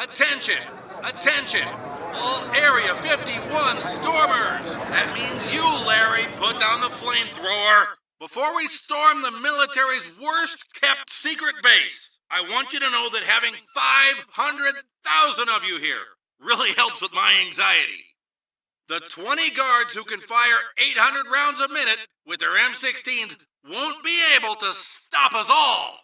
Attention! Attention! All Area 51 stormers! That means you, Larry, put down the flamethrower. Before we storm the military's worst-kept secret base, I want you to know that having 500,000 of you here really helps with my anxiety. The 20 guards who can fire 800 rounds a minute with their M16s won't be able to stop us all.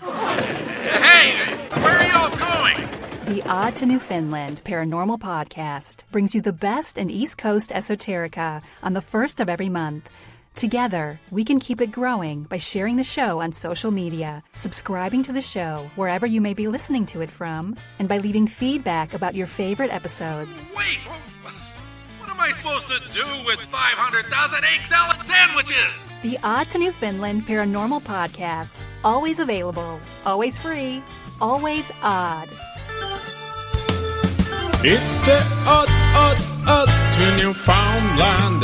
Hey, where are y'all going? The Odd to Newfoundland Paranormal Podcast brings you the best in East Coast esoterica on the first of every month. Together, we can keep it growing by sharing the show on social media, subscribing to the show wherever you may be listening to it from, and by leaving feedback about your favorite episodes. Wait, what am I supposed to do with 500,000 egg salad sandwiches? The Odd to Newfoundland Paranormal Podcast. Always available, always free, always odd. It's the odd to Newfoundland.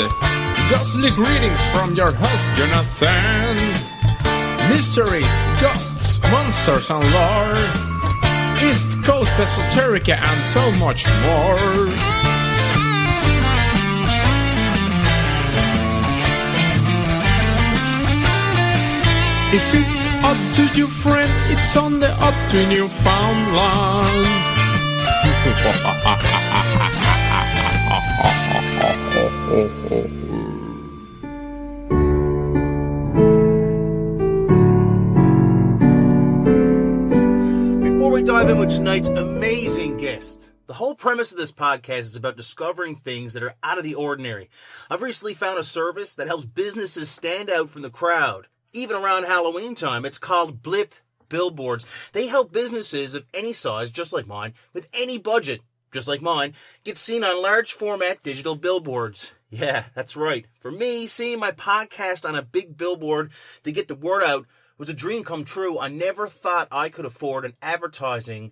Ghostly greetings from your host, Jonathan. Mysteries, ghosts, monsters and lore. East Coast esoterica and so much more. If it's odd to you, friend, it's on the Odd to Newfoundland. Before we dive in with tonight's amazing guest, the whole premise of this podcast is about discovering things that are out of the ordinary. I've recently found a service that helps businesses stand out from the crowd. Even around Halloween time, it's called Blip, billboards. They help businesses of any size, just like mine, with any budget, just like mine, get seen on large format digital billboards. Yeah, that's right. For me, seeing my podcast on a big billboard to get the word out was a dream come true. I never thought I could afford an advertising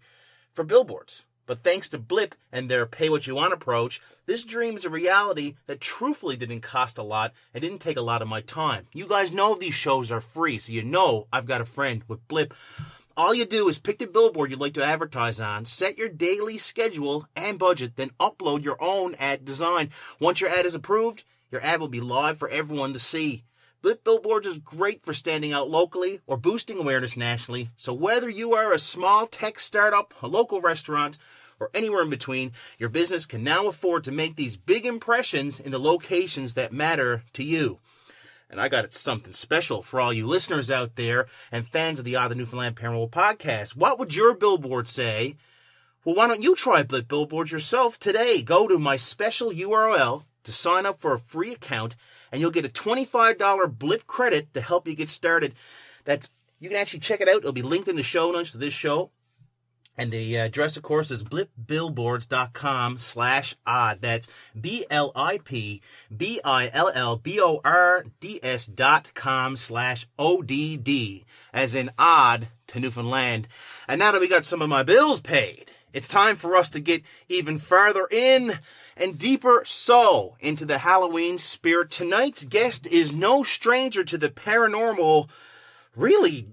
for billboards. But thanks to Blip and their pay-what-you-want approach, this dream is a reality that truthfully didn't cost a lot and didn't take a lot of my time. You guys know these shows are free, so you know I've got a friend with Blip. All you do is pick the billboard you'd like to advertise on, set your daily schedule and budget, then upload your own ad design. Once your ad is approved, your ad will be live for everyone to see. Blip Billboards is great for standing out locally or boosting awareness nationally. So whether you are a small tech startup, a local restaurant, or anywhere in between, your business can now afford to make these big impressions in the locations that matter to you. And I got something special for all you listeners out there and fans of the Odd to Newfoundland Paranormal Podcast. What would your billboard say? Well, why don't you try Blip Billboards yourself today? Go to my special URL to sign up for a free account, and you'll get a $25 Blip credit to help you get started. You can actually check it out. It'll be linked in the show notes to this show. And the address, of course, is blipbillboards.com/odd. That's BLIPBILLBORDS.com/ODD, as in odd to Newfoundland. And now that we got some of my bills paid, it's time for us to get even farther in and deeper so into the Halloween spirit. Tonight's guest is no stranger to the paranormal, really,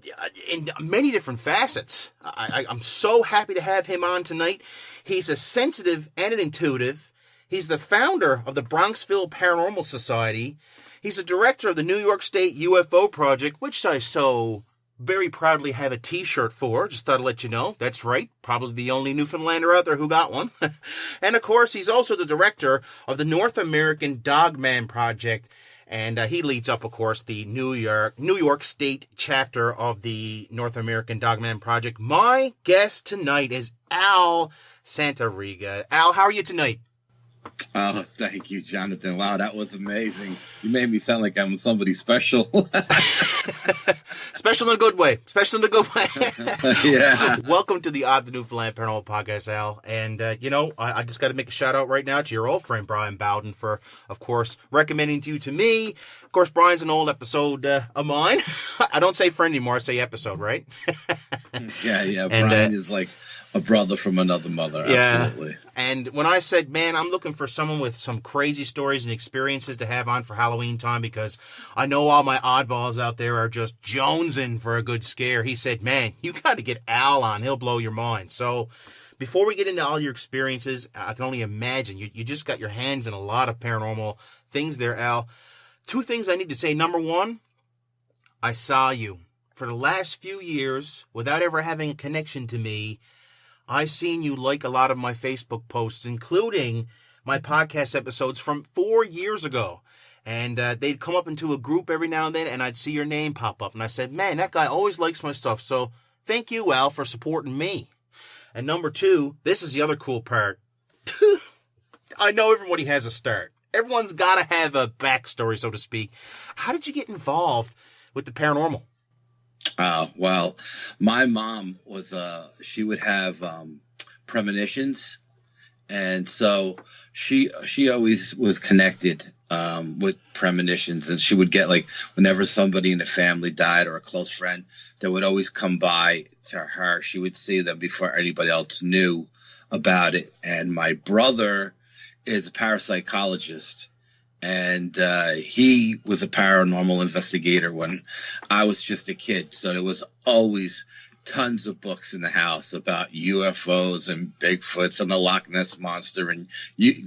in many different facets. I'm so happy to have him on tonight. He's a sensitive and an intuitive. He's the founder of the Bronxville Paranormal Society. He's a director of the New York State UFO Project, which I so very proudly have a t-shirt for. Just thought I'd let you know. That's right. Probably the only Newfoundlander out there who got one. And of course, he's also the director of the North American Dogman Project. And he leads up, of course, the New York State chapter of the North American Dogman Project. My guest tonight is Al Santariga. Al, how are you tonight? Oh, thank you, Jonathan. Wow, that was amazing. You made me sound like I'm somebody special. Special in a good way. Special in a good way. Yeah. Welcome to the Odd to Newfoundland Paranormal Podcast, Al. And, I just got to make a shout out right now to your old friend, Brian Bowden, for, of course, recommending you to me. Of course, Brian's an old episode of mine. I don't say friend anymore. I say episode, right? Yeah. Brian is like a brother from another mother. Yeah. Absolutely. And when I said, man, I'm looking for someone with some crazy stories and experiences to have on for Halloween time because I know all my oddballs out there are just jonesing for a good scare, he said, man, you got to get Al on. He'll blow your mind. So before we get into all your experiences, I can only imagine you just got your hands in a lot of paranormal things there, Al. 2 things I need to say. Number 1, I saw you. For the last few years, without ever having a connection to me, I seen you like a lot of my Facebook posts, including my podcast episodes from 4 years ago. And they'd come up into a group every now and then, and I'd see your name pop up. And I said, man, that guy always likes my stuff. So thank you, Al, for supporting me. And number 2, this is the other cool part. I know everybody has a start. Everyone's got to have a backstory, so to speak. How did you get involved with the paranormal? Well, my mom was, she would have premonitions. And so she always was connected with premonitions. And she would get, like, whenever somebody in the family died or a close friend, that would always come by to her. She would see them before anybody else knew about it. And my brother is a parapsychologist. And he was a paranormal investigator when I was just a kid. So there was always tons of books in the house about UFOs and Bigfoots and the Loch Ness Monster and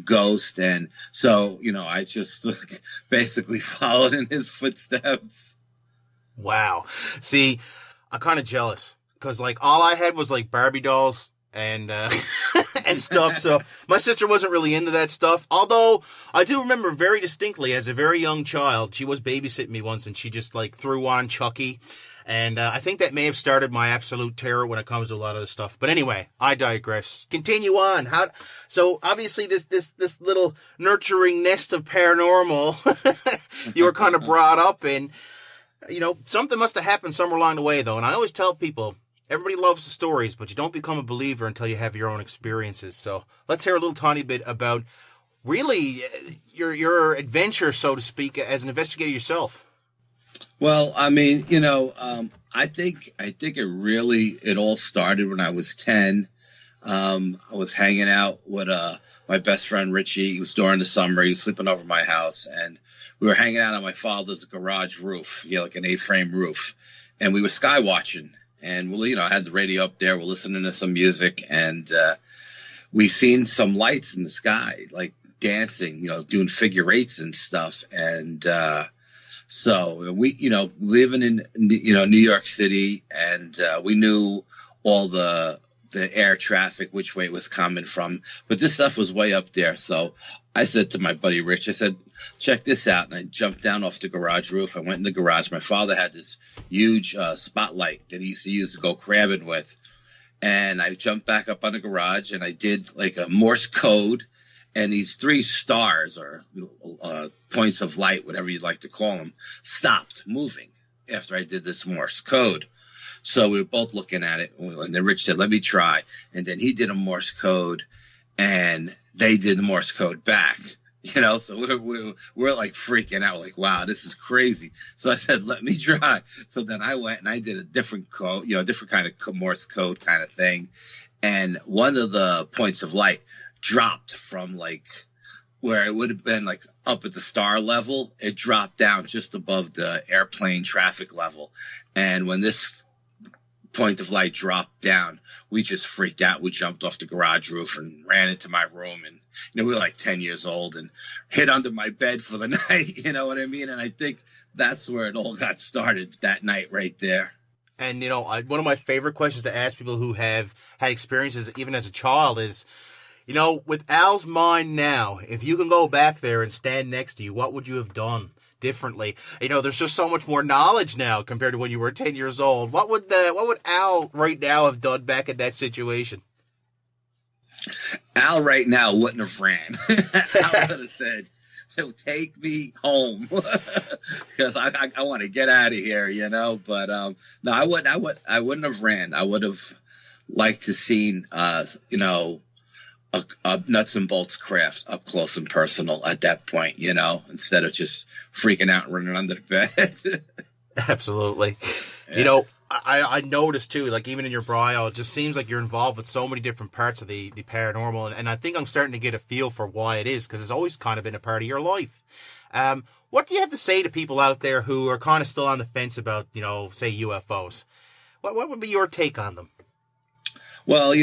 ghosts. And so, I just basically followed in his footsteps. Wow. See, I'm kind of jealous because, like, all I had was, like, Barbie dolls and and stuff. So my sister wasn't really into that stuff. Although I do remember very distinctly as a very young child, she was babysitting me once and she just, like, threw on Chucky. And I think that may have started my absolute terror when it comes to a lot of this stuff. But anyway, I digress. Continue on. So obviously this little nurturing nest of paranormal you were kind of brought up in. Something must have happened somewhere along the way, though. And I always tell people, everybody loves the stories, but you don't become a believer until you have your own experiences. So let's hear a little tiny bit about really your adventure, so to speak, as an investigator yourself. Well, I mean, I think it all started when I was 10. I was hanging out with my best friend Richie. It was during the summer. He was sleeping over my house, and we were hanging out on my father's garage roof, like an A-frame roof, and we were sky watching. And I had the radio up there. We're listening to some music, and we seen some lights in the sky, like dancing, doing figure eights and stuff. And so we, living in New York City, and we knew all the air traffic, which way it was coming from. But this stuff was way up there. So I said to my buddy Rich, I said, check this out. And I jumped down off the garage roof. I went in the garage. My father had this huge spotlight that he used to use to go crabbing with. And I jumped back up on the garage and I did like a Morse code. And these 3 stars or points of light, whatever you'd like to call them, stopped moving after I did this Morse code. So we were both looking at it. And then Rich said, let me try. And then he did a Morse code and they did the Morse code back. So we're like freaking out, like, wow, this is crazy. So I said, let me try. So then I went and I did a different code, different kind of Morse code kind of thing. And one of the points of light dropped from like where it would have been like up at the star level. It dropped down just above the airplane traffic level. And when this point of light dropped down, we just freaked out. We jumped off the garage roof and ran into my room, and we were like 10 years old and hid under my bed for the night. You know what I mean? And I think that's where it all got started, that night right there. And one of my favorite questions to ask people who have had experiences even as a child is, with Al's mind now, if you can go back there and stand next to you, what would you have done differently? There's just so much more knowledge now compared to when you were 10 years old. What would Al right now have done back in that situation? Al right now wouldn't have ran. Al would have said, take me home because I want to get out of here, But no, I wouldn't have ran. I would have liked to seen, a nuts and bolts craft up close and personal at that point, instead of just freaking out and running under the bed. Absolutely. Yeah. I noticed too, like even in your bio, it just seems like you're involved with so many different parts of the paranormal, and I think I'm starting to get a feel for why it is, because it's always kind of been a part of your life. What do you have to say to people out there who are kind of still on the fence about, say UFOs? What would be your take on them? Well,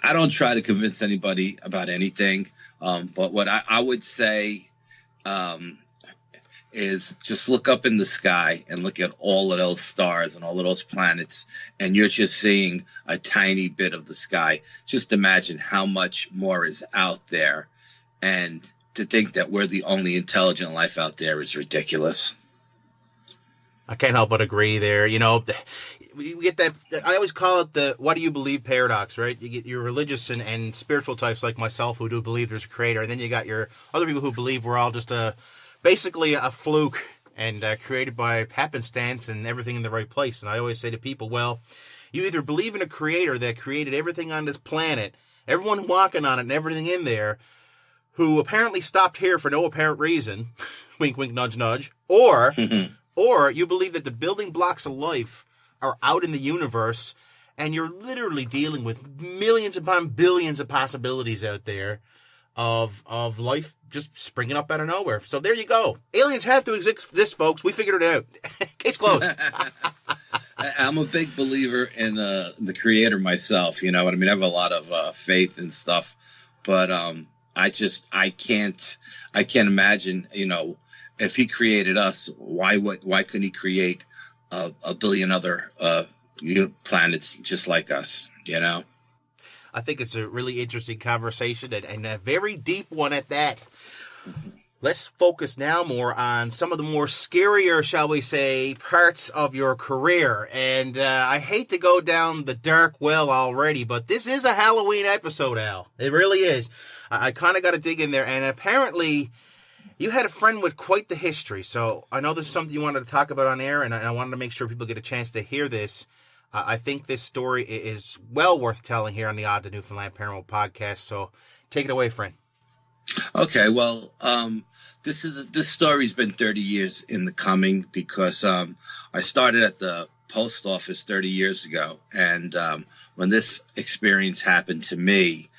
I don't try to convince anybody about anything, but what I would say is just look up in the sky and look at all of those stars and all of those planets, and you're just seeing a tiny bit of the sky. Just imagine how much more is out there, and to think that we're the only intelligent life out there is ridiculous. I can't help but agree there. We get that, I always call it the what do you believe paradox, right? You get your religious and spiritual types like myself who do believe there's a creator, and then you got your other people who believe we're all just basically a fluke and created by happenstance and everything in the right place. And I always say to people, well, you either believe in a creator that created everything on this planet, everyone walking on it and everything in there, who apparently stopped here for no apparent reason, wink, wink, nudge, nudge, or you believe that the building blocks of life are out in the universe, and you're literally dealing with millions upon billions of possibilities out there of life just springing up out of nowhere. So there you go. Aliens have to exist, folks. We figured it out. Case closed. I'm a big believer in the creator myself. You know what I mean? I have a lot of faith and stuff, but I can't imagine, if he created us, why couldn't he create a billion other planets just like us, I think it's a really interesting conversation and a very deep one at that. Let's focus now more on some of the more scarier, shall we say, parts of your career. And I hate to go down the dark well already, but this is a Halloween episode, Al. It really is. I kind of got to dig in there. And apparently you had a friend with quite the history. So I know this is something you wanted to talk about on air, and I wanted to make sure people get a chance to hear this. I think this story is well worth telling here on the Odd to Newfoundland Paranormal podcast. So take it away, friend. Okay, well, this story's been 30 years in the coming, because I started at the post office 30 years ago, and when this experience happened to me,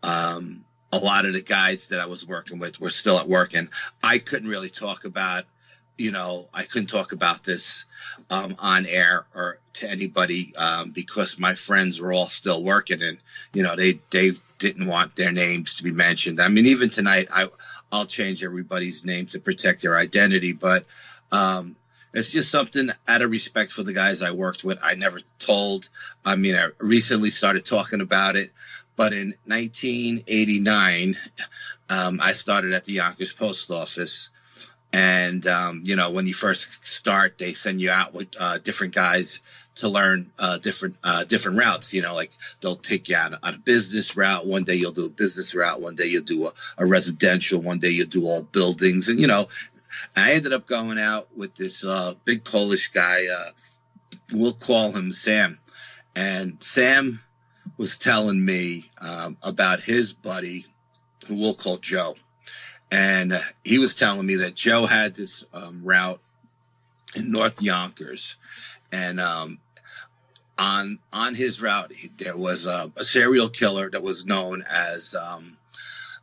a lot of the guys that I was working with were still at work, and I couldn't really talk about, I couldn't talk about this on air or to anybody because my friends were all still working, and they didn't want their names to be mentioned. I mean, even tonight, I'll change everybody's name to protect their identity, but it's just something out of respect for the guys I worked with. I never told. I mean, I recently started talking about it, but in 1989, I started at the Yonkers Post Office. And, when you first start, they send you out with different guys to learn different routes. Like they'll take you on a business route. One day you'll do a business route. One day you'll do a residential. One day you'll do all buildings. And, I ended up going out with this big Polish guy. We'll call him Sam. And Sam was telling me about his buddy, who we'll call Joe. And he was telling me that Joe had this route in North Yonkers, and on his route there was a serial killer that was known as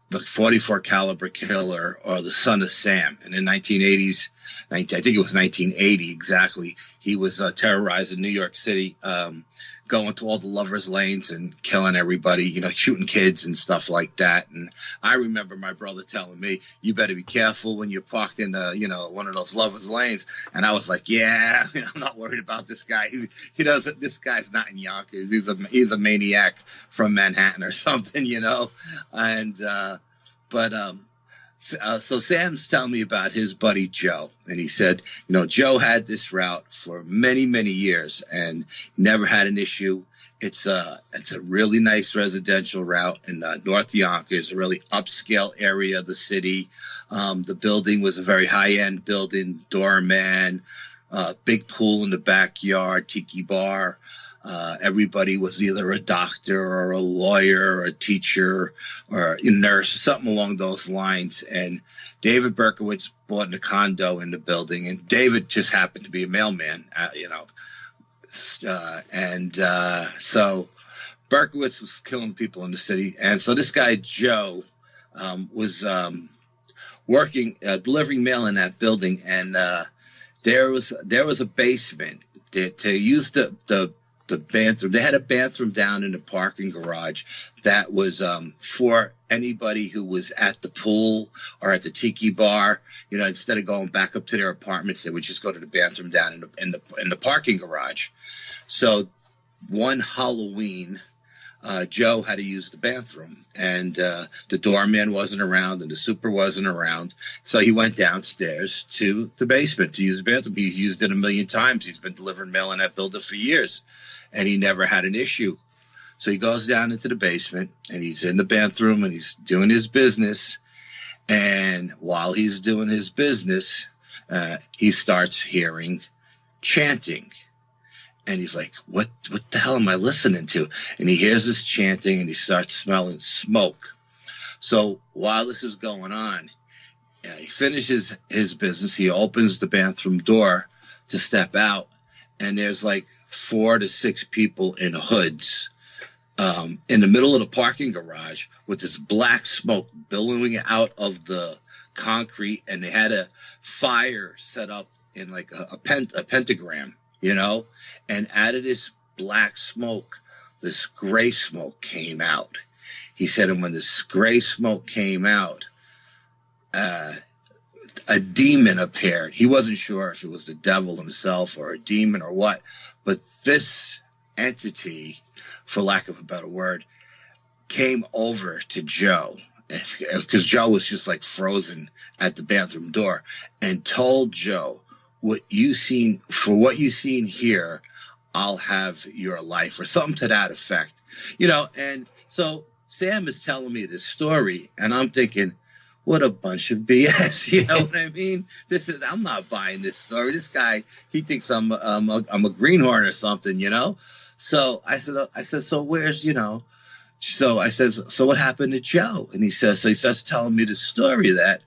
the 44 caliber killer, or the Son of Sam. And in 1980s, I think it was 1980 exactly, he was terrorizing New York City, going to all the lovers lanes and killing everybody, shooting kids and stuff like that. And I remember my brother telling me, you better be careful when you're parked in one of those lovers lanes. And I was like, yeah, I'm not worried about this guy. He doesn't, this guy's not in Yonkers. He's a maniac from Manhattan or something, And, so Sam's telling me about his buddy Joe, and he said, Joe had this route for many, many years and never had an issue. It's a really nice residential route in North Yonkers, a really upscale area of the city. The building was a very high-end building, doorman, big pool in the backyard, tiki bar. Everybody was either a doctor or a lawyer or a teacher or a nurse, something along those lines. And David Berkowitz bought a condo in the building, and David just happened to be a mailman, So Berkowitz was killing people in the city. And so this guy, Joe, was working, delivering mail in that building. And there was a basement to use the bathroom. They had a bathroom down in the parking garage that was for anybody who was at the pool or at the tiki bar. You know, instead of going back up to their apartments, they would just go to the bathroom down in the parking garage. So one Halloween, Joe had to use the bathroom, and the doorman wasn't around and the super wasn't around. So he went downstairs to the basement to use the bathroom. He's used it 1 million times. He's been delivering mail in that building for years, and he never had an issue. So he goes down into the basement, and he's in the bathroom, and he's doing his business. And while he's doing his business, he starts hearing chanting. And he's like, what the hell am I listening to? And he hears this chanting, and he starts smelling smoke. So while this is going on, he finishes his business. He opens the bathroom door to step out, and there's like 4 to 6 people in hoods in the middle of the parking garage with this black smoke billowing out of the concrete. And they had a fire set up in like a pentagram, you know, and out of this black smoke, this gray smoke came out. He said, and when this gray smoke came out, a demon appeared. He wasn't sure if it was the devil himself or a demon or what, but this entity, for lack of a better word, came over to Joe, because Joe was just like frozen at the bathroom door, and told Joe, what you seen here, I'll have your life, or something to that effect, you know. And so Sam is telling me this story, and I'm thinking, what a bunch of BS, you know what I mean? I'm not buying this story. This guy, he thinks I'm a greenhorn or something, you know. So I said, so where's, you know? So I said, so what happened to Joe? And he starts telling me the story that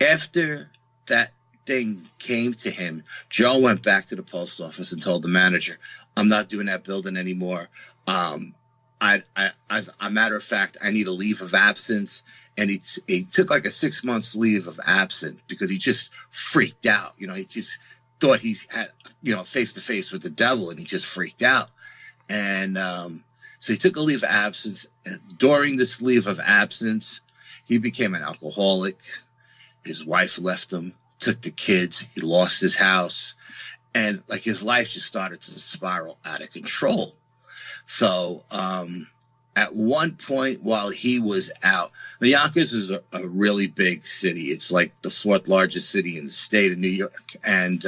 after that thing came to him, Joe went back to the post office and told the manager, I'm not doing that building anymore. As a matter of fact, I need a leave of absence. And he took like a 6 months leave of absence because he just freaked out. You know, he just thought he's had, you know, face to face with the devil, and he just freaked out. And so he took a leave of absence. And during this leave of absence, he became an alcoholic. His wife left him, took the kids. He lost his house. And like his life just started to spiral out of control. So at one point while he was out, Yonkers is a really big city. It's like the 4th largest city in the state of New York. And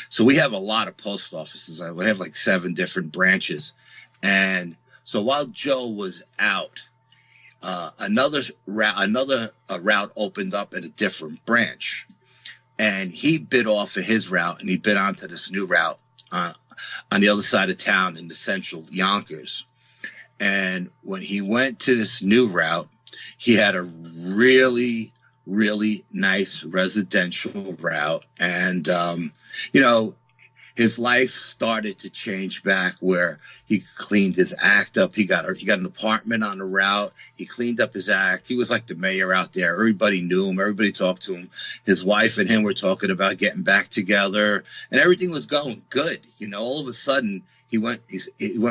so we have a lot of post offices. We have like 7 different branches. And so while Joe was out, another route opened up at a different branch. And he bit off of his route, and he bit onto this new route on the other side of town in the central Yonkers. And when he went to this new route, he had a really, really nice residential route. And, you know, his life started to change back where he cleaned his act up. He got an apartment on the route. He cleaned up his act. He was like the mayor out there. Everybody knew him. Everybody talked to him. His wife and him were talking about getting back together, and everything was going good. You know, all of a sudden he went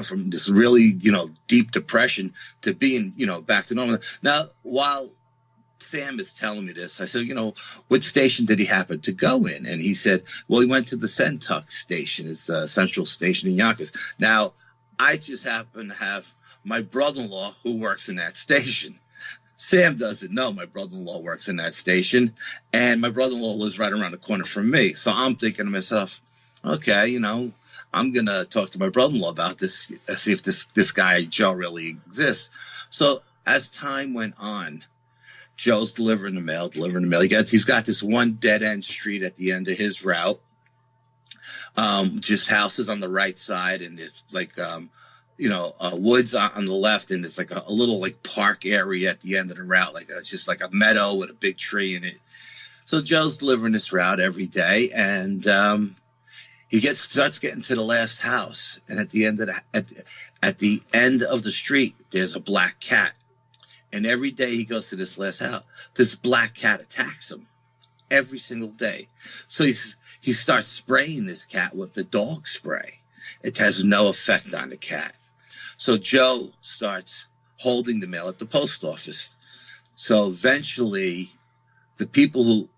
from this really, you know, deep depression to being, you know, back to normal. Now, while Sam is telling me this, I said, you know, what station did he happen to go in? And he said, well, he went to the Centuck station. It's a central station in Yonkers. Now, I just happen to have my brother-in-law who works in that station. Sam doesn't know my brother-in-law works in that station, and my brother-in-law lives right around the corner from me. So I'm thinking to myself, okay, you know, I'm going to talk to my brother-in-law about this, see if this guy, Joe, really exists. So as time went on, Joe's delivering the mail. He's got this one dead-end street at the end of his route, just houses on the right side, and it's like, you know, woods on the left, and it's like a little like park area at the end of the route. Like it's just like a meadow with a big tree in it. So Joe's delivering this route every day, and starts getting to the last house, and at the end of the street, there's a black cat. And every day he goes to this last house, this black cat attacks him every single day. So he starts spraying this cat with the dog spray. It has no effect on the cat. So Joe starts holding the mail at the post office. So eventually, the people who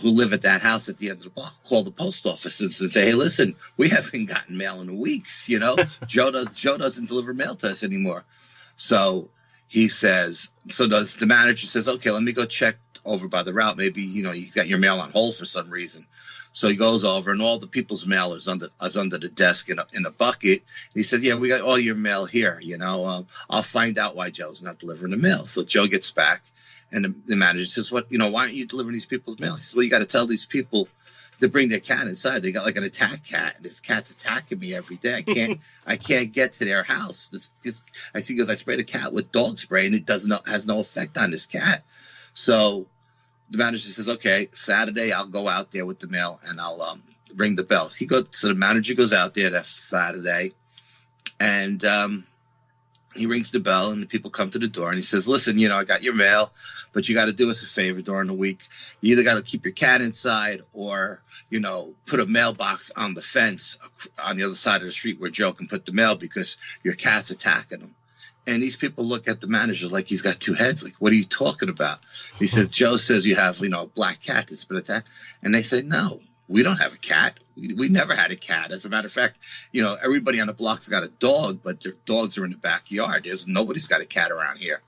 live at that house at the end of the block call the post office and say, "Hey, listen, we haven't gotten mail in weeks. You know, Joe doesn't deliver mail to us anymore." So the manager says, "Okay, let me go check over by the route. Maybe, you got your mail on hold for some reason." So he goes over, and all the people's mail is under the desk in a bucket. And he said, "Yeah, we got all your mail here. I'll find out why Joe's not delivering the mail." So Joe gets back, and the manager says, "Why aren't you delivering these people's mail?" He says, "Well, you got to tell these people to bring their cat inside. They got like an attack cat, and this cat's attacking me every day. I can't get to their house." I sprayed a cat with dog spray, and it has no effect on this cat. So the manager says, "Okay, Saturday I'll go out there with the mail and I'll ring the bell." So the manager goes out there that Saturday, and he rings the bell, and the people come to the door, and he says, "Listen, I got your mail, but you got to do us a favor during the week. You either got to keep your cat inside or, put a mailbox on the fence on the other side of the street where Joe can put the mail because your cat's attacking him." And these people look at the manager like he's got two heads. Like, "What are you talking about?" He says, "Joe says you have, a black cat that's been attacked." And they say, "No, we don't have a cat. We never had a cat. As a matter of fact, everybody on the block's got a dog, but their dogs are in the backyard. Nobody's got a cat around here."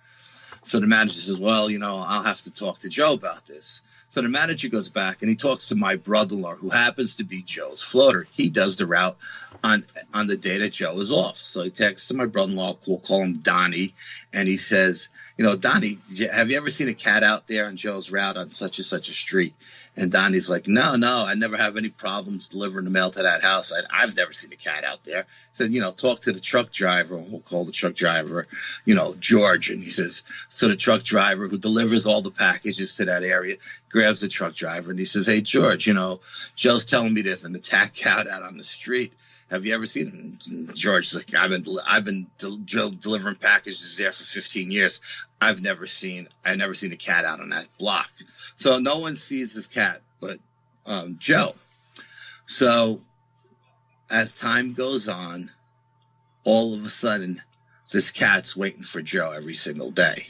So the manager says, "Well, I'll have to talk to Joe about this." So the manager goes back and he talks to my brother-in-law, who happens to be Joe's floater. He does the route on the day that Joe is off. So he texts to my brother-in-law, we'll call him Donnie, and he says, "Donnie, have you ever seen a cat out there on Joe's route on such and such a street?" And Donnie's like, No, I never have any problems delivering the mail to that house. I've never seen a cat out there." So, talk to the truck driver, and we'll call the truck driver, George. And he says, so the truck driver who delivers all the packages to that area grabs the truck driver and he says, "Hey, George, Joe's telling me there's an attack cat out on the street. Have you ever seen it?" And George's like, I've been delivering packages there for 15 years. I've never seen a cat out on that block. So no one sees this cat but Joe. So as time goes on, all of a sudden, this cat's waiting for Joe every single day.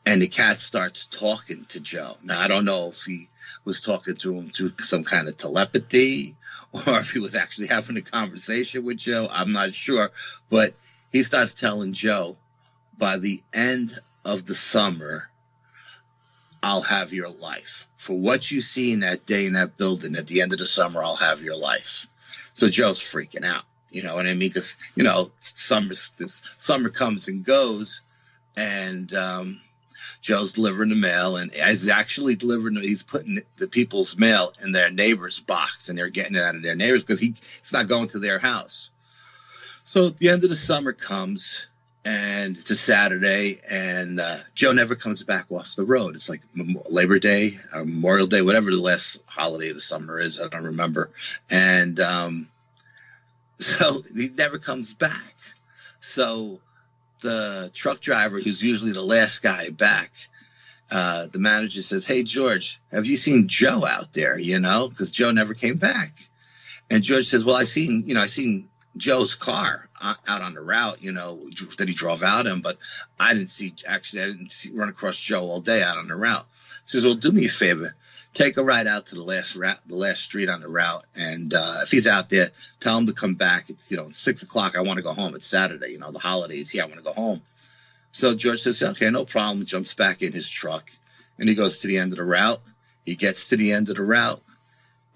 And the cat starts talking to Joe. Now, I don't know if he was talking to him through some kind of telepathy or if he was actually having a conversation with Joe. I'm not sure. But he starts telling Joe, "By the end of the summer, I'll have your life. For what you see in that day in that building, at the end of the summer, I'll have your life." So Joe's freaking out. You know what I mean? Because, summer comes and goes, and Joe's delivering the mail, and he's actually he's putting the people's mail in their neighbor's box, and they're getting it out of their neighbors because it's not going to their house. So at the end of the summer comes, and it's a Saturday, and Joe never comes back off the road. It's like Labor Day, or Memorial Day, whatever the last holiday of the summer is. I don't remember. And so he never comes back. So the truck driver, who's usually the last guy back, the manager says, "Hey, George, have you seen Joe out there, because Joe never came back?" And George says, "Well, I seen Joe's car out on the route, that he drove out in, but I didn't run across Joe all day out on the route." He says, "Well, do me a favor. Take a ride out to the last street on the route, and if he's out there, tell him to come back. It's 6:00. I want to go home. It's Saturday. The holidays here. I want to go home." So George says, "Okay, no problem." Jumps back in his truck, and he goes to the end of the route. He gets to the end of the route,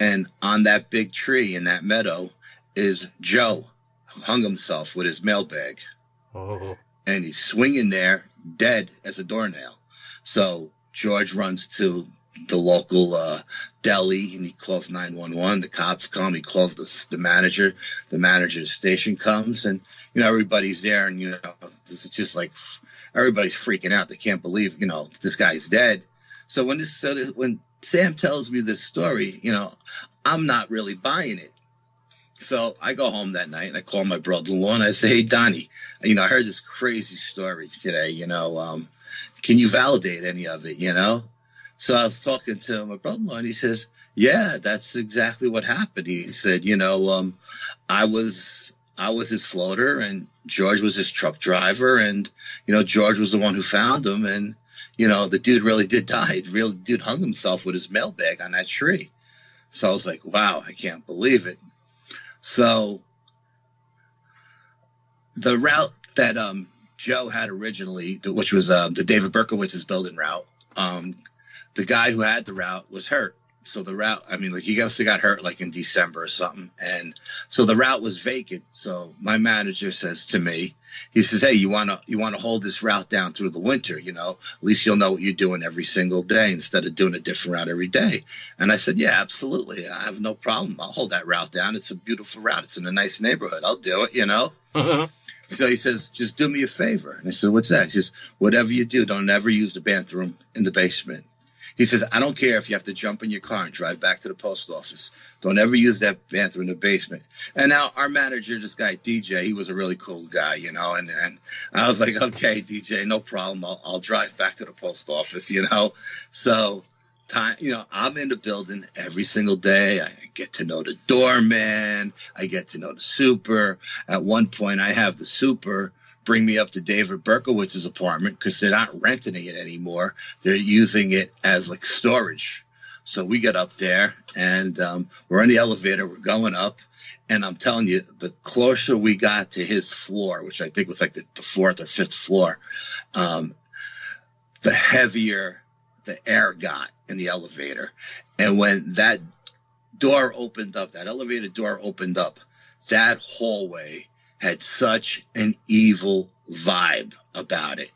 and on that big tree in that meadow is Joe, hung himself with his mailbag. Oh. And he's swinging there, dead as a doornail. So George runs to the local deli, and he calls 911. The cops come. He calls the manager. The manager of the station comes, and everybody's there, and this is just like everybody's freaking out. They can't believe this guy's dead. So when Sam tells me this story, I'm not really buying it. So I go home that night and I call my brother-in-law and I say, hey, Donnie, I heard this crazy story today, can you validate any of it, So I was talking to my brother-in-law and he says, yeah, that's exactly what happened. He said, I was his floater and George was his truck driver. And, George was the one who found him. And, the dude really did die. The dude hung himself with his mailbag on that tree. So I was like, wow, I can't believe it. So the route that Joe had originally, which was the David Berkowitz's building route, the guy who had the route was hurt. So the route, he also got hurt like in December or something. And so the route was vacant. So my manager says to me, he says, hey, you want to hold this route down through the winter, at least you'll know what you're doing every single day instead of doing a different route every day. And I said, yeah, absolutely. I have no problem. I'll hold that route down. It's a beautiful route. It's in a nice neighborhood. I'll do it, So he says, just do me a favor. And I said, what's that? He says, whatever you do, don't ever use the bathroom in the basement. He says, I don't care if you have to jump in your car and drive back to the post office. Don't ever use that bathroom in the basement. And now our manager, this guy, DJ, he was a really cool guy, and I was like, okay, DJ, no problem. I'll drive back to the post office, So, I'm in the building every single day. I get to know the doorman. I get to know the super. At one point, I have the super bring me up to David Berkowitz's apartment because they're not renting it anymore. They're using it as like storage. So we get up there and we're in the elevator. We're going up. And I'm telling you, the closer we got to his floor, which I think was like the fourth or fifth floor, the heavier the air got in the elevator. And when that door opened up, that elevator door opened up, that hallway had such an evil vibe about it.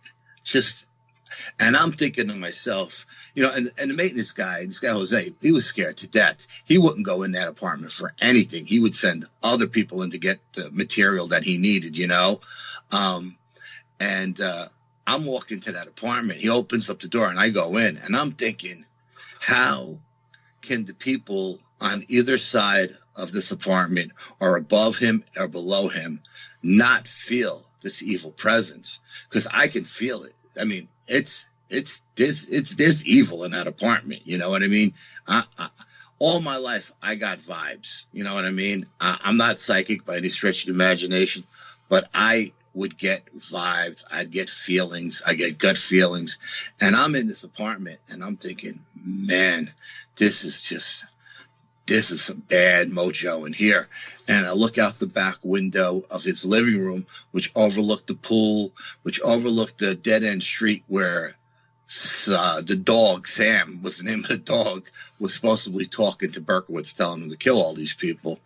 And I'm thinking to myself, and the maintenance guy, this guy Jose, he was scared to death. He wouldn't go in that apartment for anything. He would send other people in to get the material that he needed, I'm walking to that apartment. He opens up the door and I go in and I'm thinking, how can the people on either side of this apartment or above him or below him not feel this evil presence? Because I can feel it. There's evil in that apartment. You know what I mean? All my life, I got vibes. You know what I mean? I'm not psychic by any stretch of the imagination, but I would get vibes. I'd get feelings. I get gut feelings. And I'm in this apartment and I'm thinking, man, this is some bad mojo in here. And I look out the back window of his living room, which overlooked the pool, which overlooked the dead end street where the dog, Sam was the name of the dog, was supposedly talking to Berkowitz, telling him to kill all these people.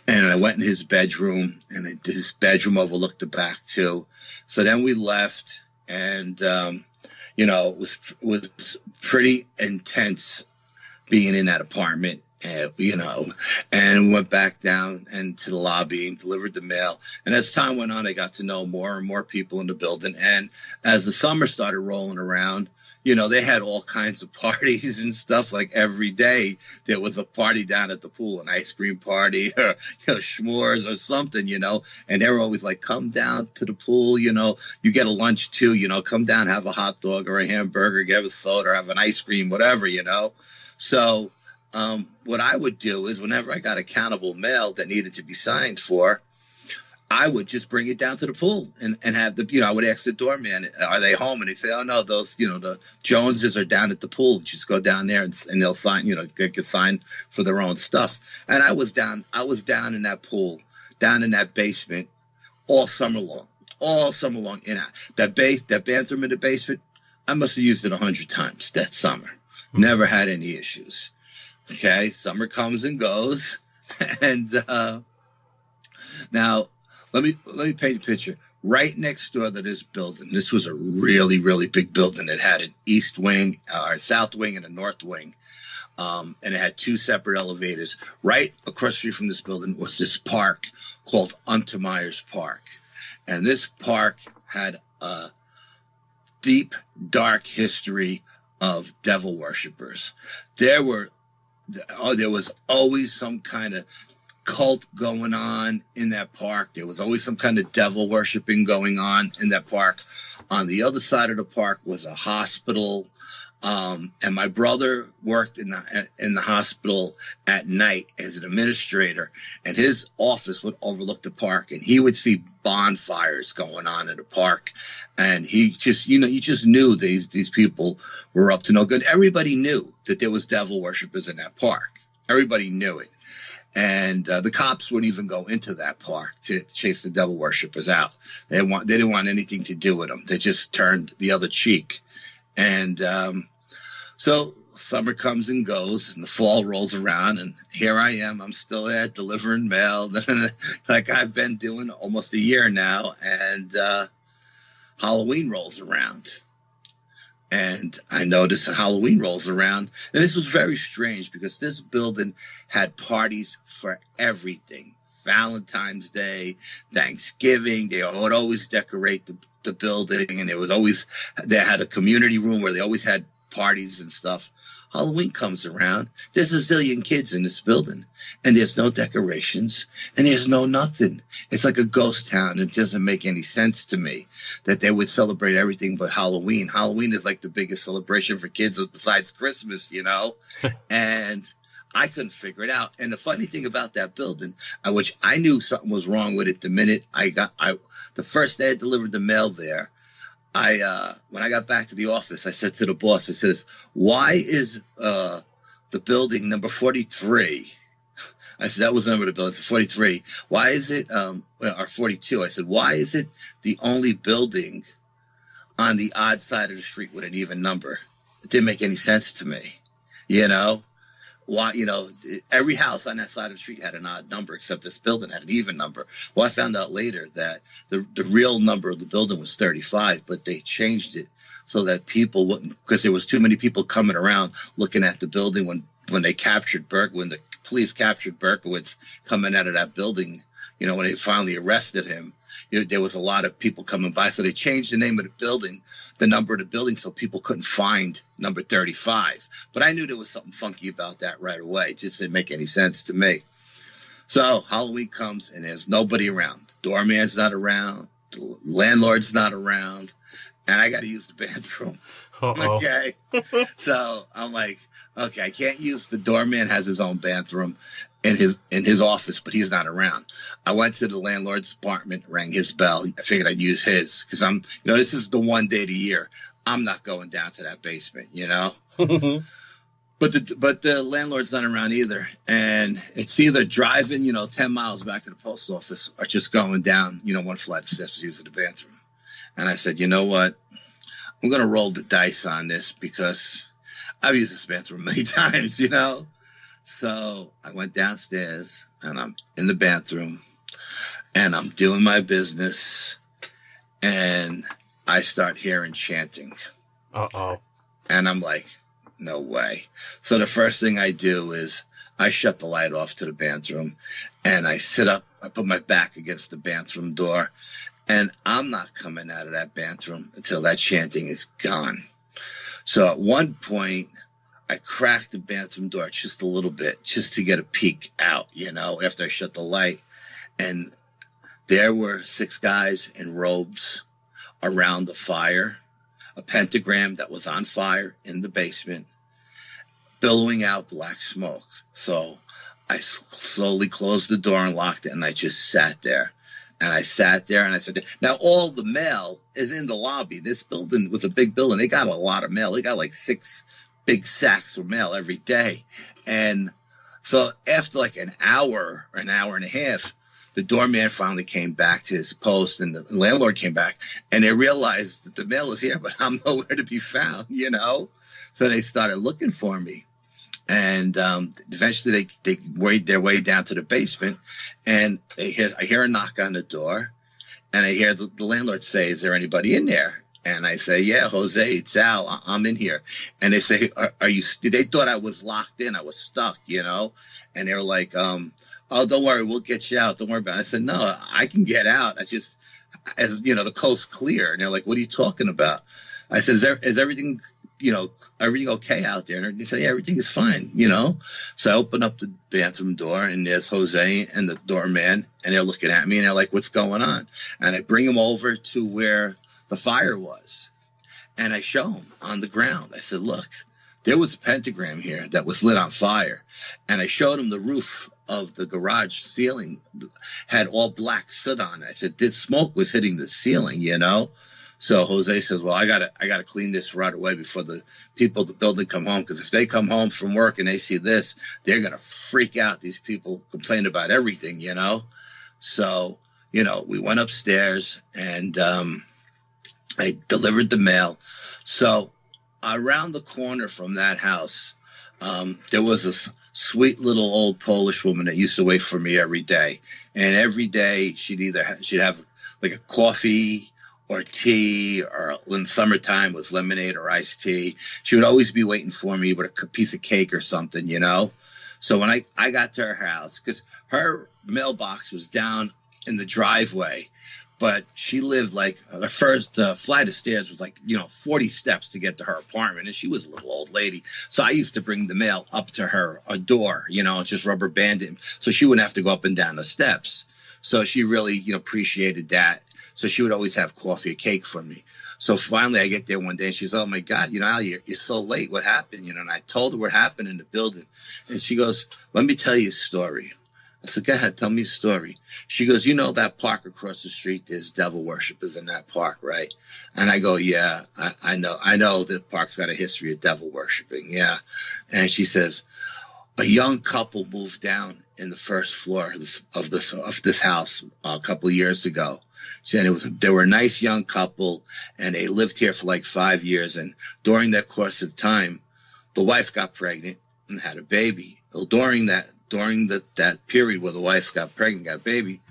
And I went in his bedroom, and his bedroom overlooked the back too. So then we left, and it was pretty intense being in that apartment. And went back down and to the lobby and delivered the mail. And as time went on, I got to know more and more people in the building. And as the summer started rolling around, they had all kinds of parties and stuff. Like every day there was a party down at the pool, an ice cream party or, s'mores or something, and they were always like, come down to the pool, you get a lunch too, come down, have a hot dog or a hamburger, get a soda or have an ice cream, whatever, So, what I would do is whenever I got accountable mail that needed to be signed for, I would just bring it down to the pool and have I would ask the doorman, are they home? And he'd say, oh no, those, the Joneses are down at the pool. Just go down there and they'll sign, get signed for their own stuff. And I was down in that pool, down in that basement all summer long in that bathroom in the basement. I must have used it 100 times that summer. Never had any issues. Okay, summer comes and goes, and now let me paint a picture. Right next door to this building, this was a really, really big building. It had an east wing, or south wing, and a north wing, and it had two separate elevators. Right across the street from this building was this park called Untermeyer's Park, and this park had a deep, dark history of devil worshippers. There was always some kind of cult going on in that park. There was always some kind of devil worshiping going on in that park. On the other side of the park was a hospital. And my brother worked in the hospital at night as an administrator, and his office would overlook the park, and he would see bonfires going on in the park. And he just, you just knew these people were up to no good. Everybody knew that there was devil worshippers in that park. Everybody knew it. And the cops wouldn't even go into that park to chase the devil worshippers out. They didn't want anything to do with them. They just turned the other cheek. And so summer comes and goes, and the fall rolls around, and here I am. I'm still there delivering mail, like I've been doing almost a year now. And Halloween rolls around. And I noticed that Halloween rolls around. And this was very strange because this building had parties for everything. Valentine's Day, Thanksgiving. They would always decorate the building. And they had a community room where they always had parties and stuff. Halloween comes around. There's a zillion kids in this building. And there's no decorations. And there's no nothing. It's like a ghost town. It doesn't make any sense to me that they would celebrate everything but Halloween. Halloween is like the biggest celebration for kids besides Christmas, And I couldn't figure it out. And the funny thing about that building, which I knew something was wrong with it the minute the first day I delivered the mail there, when I got back to the office, I said to the boss, I says, why is the building number 43? I said, that was the number of the building. It's 43. Why is it, or 42? I said, why is it the only building on the odd side of the street with an even number? It didn't make any sense to me. Why, every house on that side of the street had an odd number, except this building had an even number. Well, I found out later that the real number of the building was 35, but they changed it so that people wouldn't, because there was too many people coming around looking at the building when they captured when the police captured Berkowitz coming out of that building, when they finally arrested him. There was a lot of people coming by, so they changed the name of the building, the number of the building, so people couldn't find number 35. But I knew there was something funky about that right away. It just didn't make any sense to me. So Halloween comes, and there's nobody around. The doorman's not around. The landlord's not around. And I got to use the bathroom. Uh-oh. Okay? So I'm like, okay, I can't use the doorman has his own bathroom in his office, but he's not around. I went to the landlord's apartment, rang his bell. I figured I'd use his because this is the one day of the year I'm not going down to that basement, But the landlord's not around either, and it's either driving 10 miles back to the post office or just going down one flight of steps using the bathroom. And I said, you know what? I'm gonna roll the dice on this because I've used this bathroom many times, So I went downstairs and I'm in the bathroom and I'm doing my business and I start hearing chanting. Uh-oh. And I'm like, no way. So the first thing I do is I shut the light off to the bathroom and I sit up. I put my back against the bathroom door and I'm not coming out of that bathroom until that chanting is gone. So at one point, I cracked the bathroom door just a little bit, just to get a peek out, after I shut the light. And there were 6 guys in robes around the fire, a pentagram that was on fire in the basement, billowing out black smoke. So I slowly closed the door and locked it, and I just sat there. And I sat there and I said, now all the mail is in the lobby. This building was a big building. They got a lot of mail. They got like 6 big sacks of mail every day. And so after like an hour or an hour and a half, the doorman finally came back to his post and the landlord came back and they realized that the mail is here, but I'm nowhere to be found, So they started looking for me. And eventually they weighed their way down to the basement and I hear a knock on the door and I hear the landlord say, is there anybody in there? And I say, yeah, Jose, it's Al. I'm in here. And they say, are you? They thought I was locked in. I was stuck, And they were like, oh, don't worry, we'll get you out. Don't worry about it. I said, no, I can get out. The coast's clear. And they're like, what are you talking about? I said, is everything, everything okay out there? And he said, yeah, everything is fine, So I open up the bathroom door, and there's Jose and the doorman, and they're looking at me, and they're like, what's going on? And I bring them over to where the fire was, and I show them on the ground. I said, look, there was a pentagram here that was lit on fire. And I showed them the roof of the garage ceiling had all black soot on it. I said, this smoke was hitting the ceiling, So Jose says, well, I gotta clean this right away before the people at the building come home, because if they come home from work and they see this, they're gonna freak out. These people complain about everything, So, we went upstairs, and I delivered the mail. So around the corner from that house, there was a sweet little old Polish woman that used to wait for me every day. And every day she'd have like a coffee or tea, or in summertime was lemonade or iced tea. She would always be waiting for me with a piece of cake or something, So when I got to her house, because her mailbox was down in the driveway, but she lived like the first flight of stairs was 40 steps to get to her apartment. And she was a little old lady. So I used to bring the mail up to her door, just rubber band it, so she wouldn't have to go up and down the steps. So she really, appreciated that. So she would always have coffee or cake for me. So finally I get there one day, and she's, oh my God, Al, you're so late. What happened? And I told her what happened in the building. And she goes, let me tell you a story. I said, go ahead, tell me a story. She goes, that park across the street, there's devil worshippers in that park, right? And I go, yeah, I know the park's got a history of devil worshiping, yeah. And she says, a young couple moved down in the first floor of this house a couple of years ago. She said they were a nice young couple, and they lived here for like 5 years. And during that course of time, the wife got pregnant and had a baby. Well, during that period where the wife got pregnant, got a baby,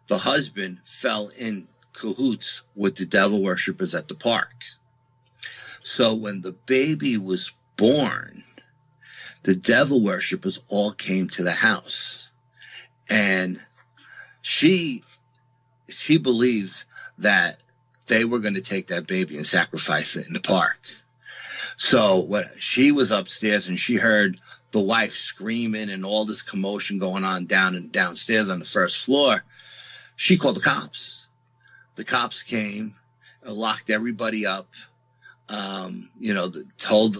the husband fell in cahoots with the devil worshippers at the park. So when the baby was born, the devil worshippers all came to the house, and she believes that they were going to take that baby and sacrifice it in the park. So she was upstairs, and she heard the wife screaming and all this commotion going on downstairs on the first floor. She called the cops. The cops came, locked everybody up. Told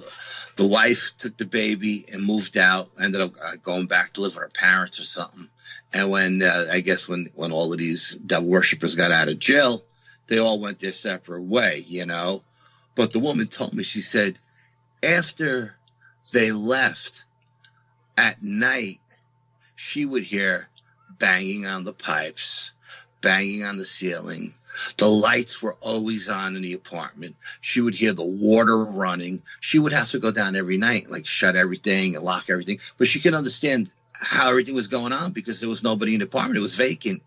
the wife, took the baby and moved out. Ended up going back to live with her parents or something. And when all of these devil worshippers got out of jail, they all went their separate way, But the woman told me, she said, after they left, at night, she would hear banging on the pipes, banging on the ceiling. The lights were always on in the apartment. She would hear the water running. She would have to go down every night, shut everything and lock everything. But she could understand how everything was going on because there was nobody in the apartment. It was vacant.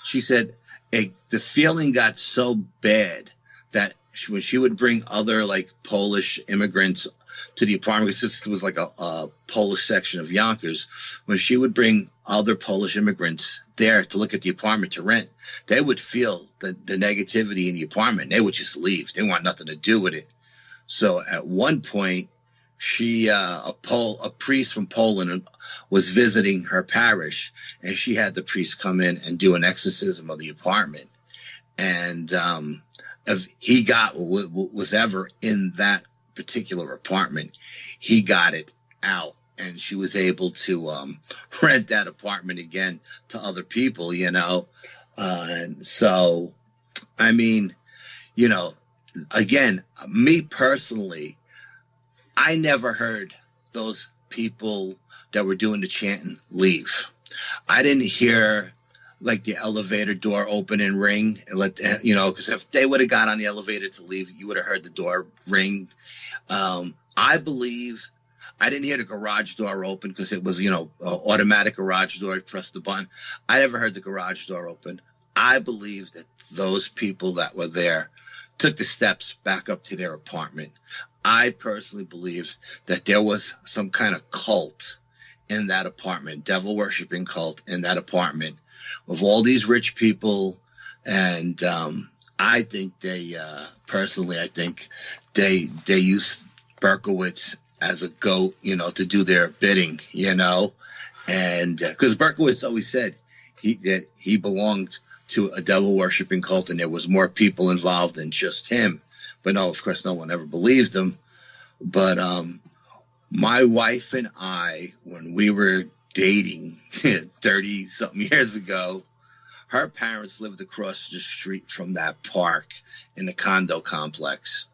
She said the feeling got so bad that when she would bring other Polish immigrants to the apartment, because this was a Polish section of Yonkers, when she would bring other Polish immigrants there to look at the apartment to rent, they would feel the negativity in the apartment. They would just leave. They want nothing to do with it. So at one point, a priest from Poland was visiting her parish, and she had the priest come in and do an exorcism of the apartment. And if he got what was ever in that particular apartment, he got it out, and she was able to rent that apartment again to other people, and so, again, me personally, I never heard those people that were doing the chanting leave. I didn't hear the elevator door open and ring, and because if they would have got on the elevator to leave, you would have heard the door ring. I believe I didn't hear the garage door open because it was, automatic garage door. Press the button. I never heard the garage door open. I believe that those people that were there took the steps back up to their apartment. I personally believe that there was some kind of cult in that apartment, devil worshiping cult in that apartment of all these rich people. And I think they, personally, I think they used Berkowitz as a goat, to do their bidding, and because Berkowitz always said that he belonged to a devil worshiping cult and there was more people involved than just him. But no, of course, no one ever believed him. But my wife and I, when we were dating 30 something years ago, her parents lived across the street from that park in the condo complex.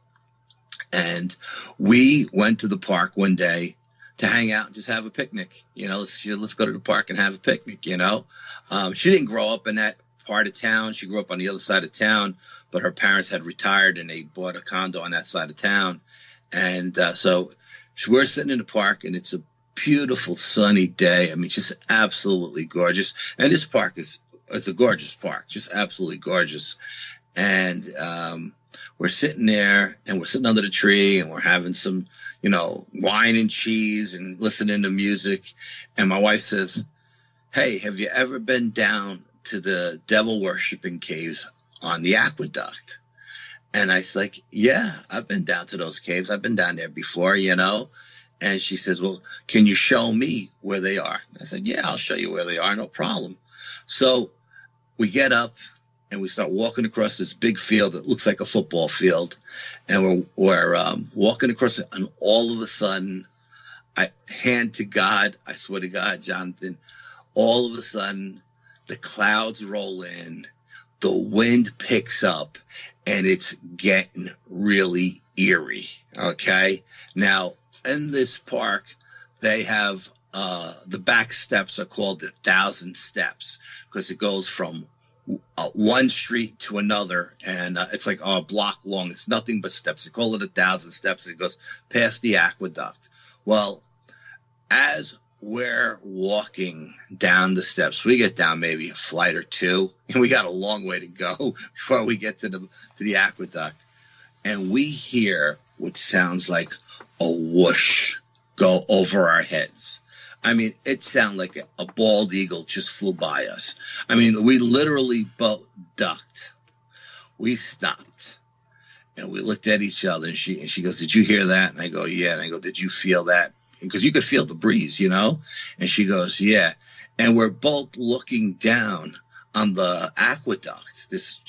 And we went to the park one day to hang out and just have a picnic. She said, let's go to the park and have a picnic, She didn't grow up in that part of town. She grew up on the other side of town, but her parents had retired and they bought a condo on that side of town. And so we're sitting in the park and it's a beautiful sunny day. I mean, just absolutely gorgeous. And this park it's a gorgeous park, just absolutely gorgeous. And we're sitting there and we're sitting under the tree and we're having some, wine and cheese and listening to music. And my wife says, hey, have you ever been down to the devil worshiping caves on the aqueduct? And I was like, yeah, I've been down to those caves. I've been down there before, And she says, well, can you show me where they are? I said, yeah, I'll show you where they are. No problem. So we get up and we start walking across this big field that looks like a football field. And we're walking across it. And all of a sudden, hand to God, I swear to God, Jonathan, all of a sudden, the clouds roll in, the wind picks up, and it's getting really eerie, okay? Now, in this park, they have the back steps are called the 1,000 steps because it goes from one street to another, and it's like a block long. It's nothing but steps. They call it 1,000 steps. It goes past the aqueduct. Well, as we're walking down the steps, we get down maybe a flight or two, and we got a long way to go before we get to the aqueduct. And we hear what sounds like a whoosh go over our heads. I mean, it sounded like a bald eagle just flew by us. I mean, we literally both ducked. We stopped, and we looked at each other, and she goes, did you hear that? And I go, yeah. And I go, did you feel that? Because you could feel the breeze, And she goes, yeah. And we're both looking down on the aqueduct, this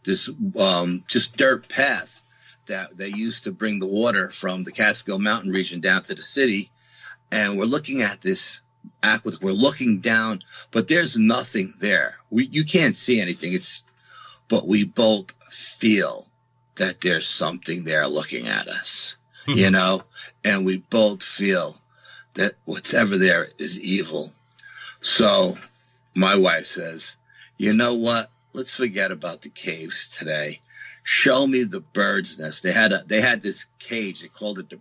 just dirt path that they used to bring the water from the Catskill Mountain region down to the city. And we're looking at this aqueduct. We're looking down, but there's nothing there. You can't see anything. But we both feel that there's something there looking at us, and we both feel that whatever there is evil. So my wife says, you know what? Let's forget about the caves today. Show me the bird's nest. They had this cage. They called it the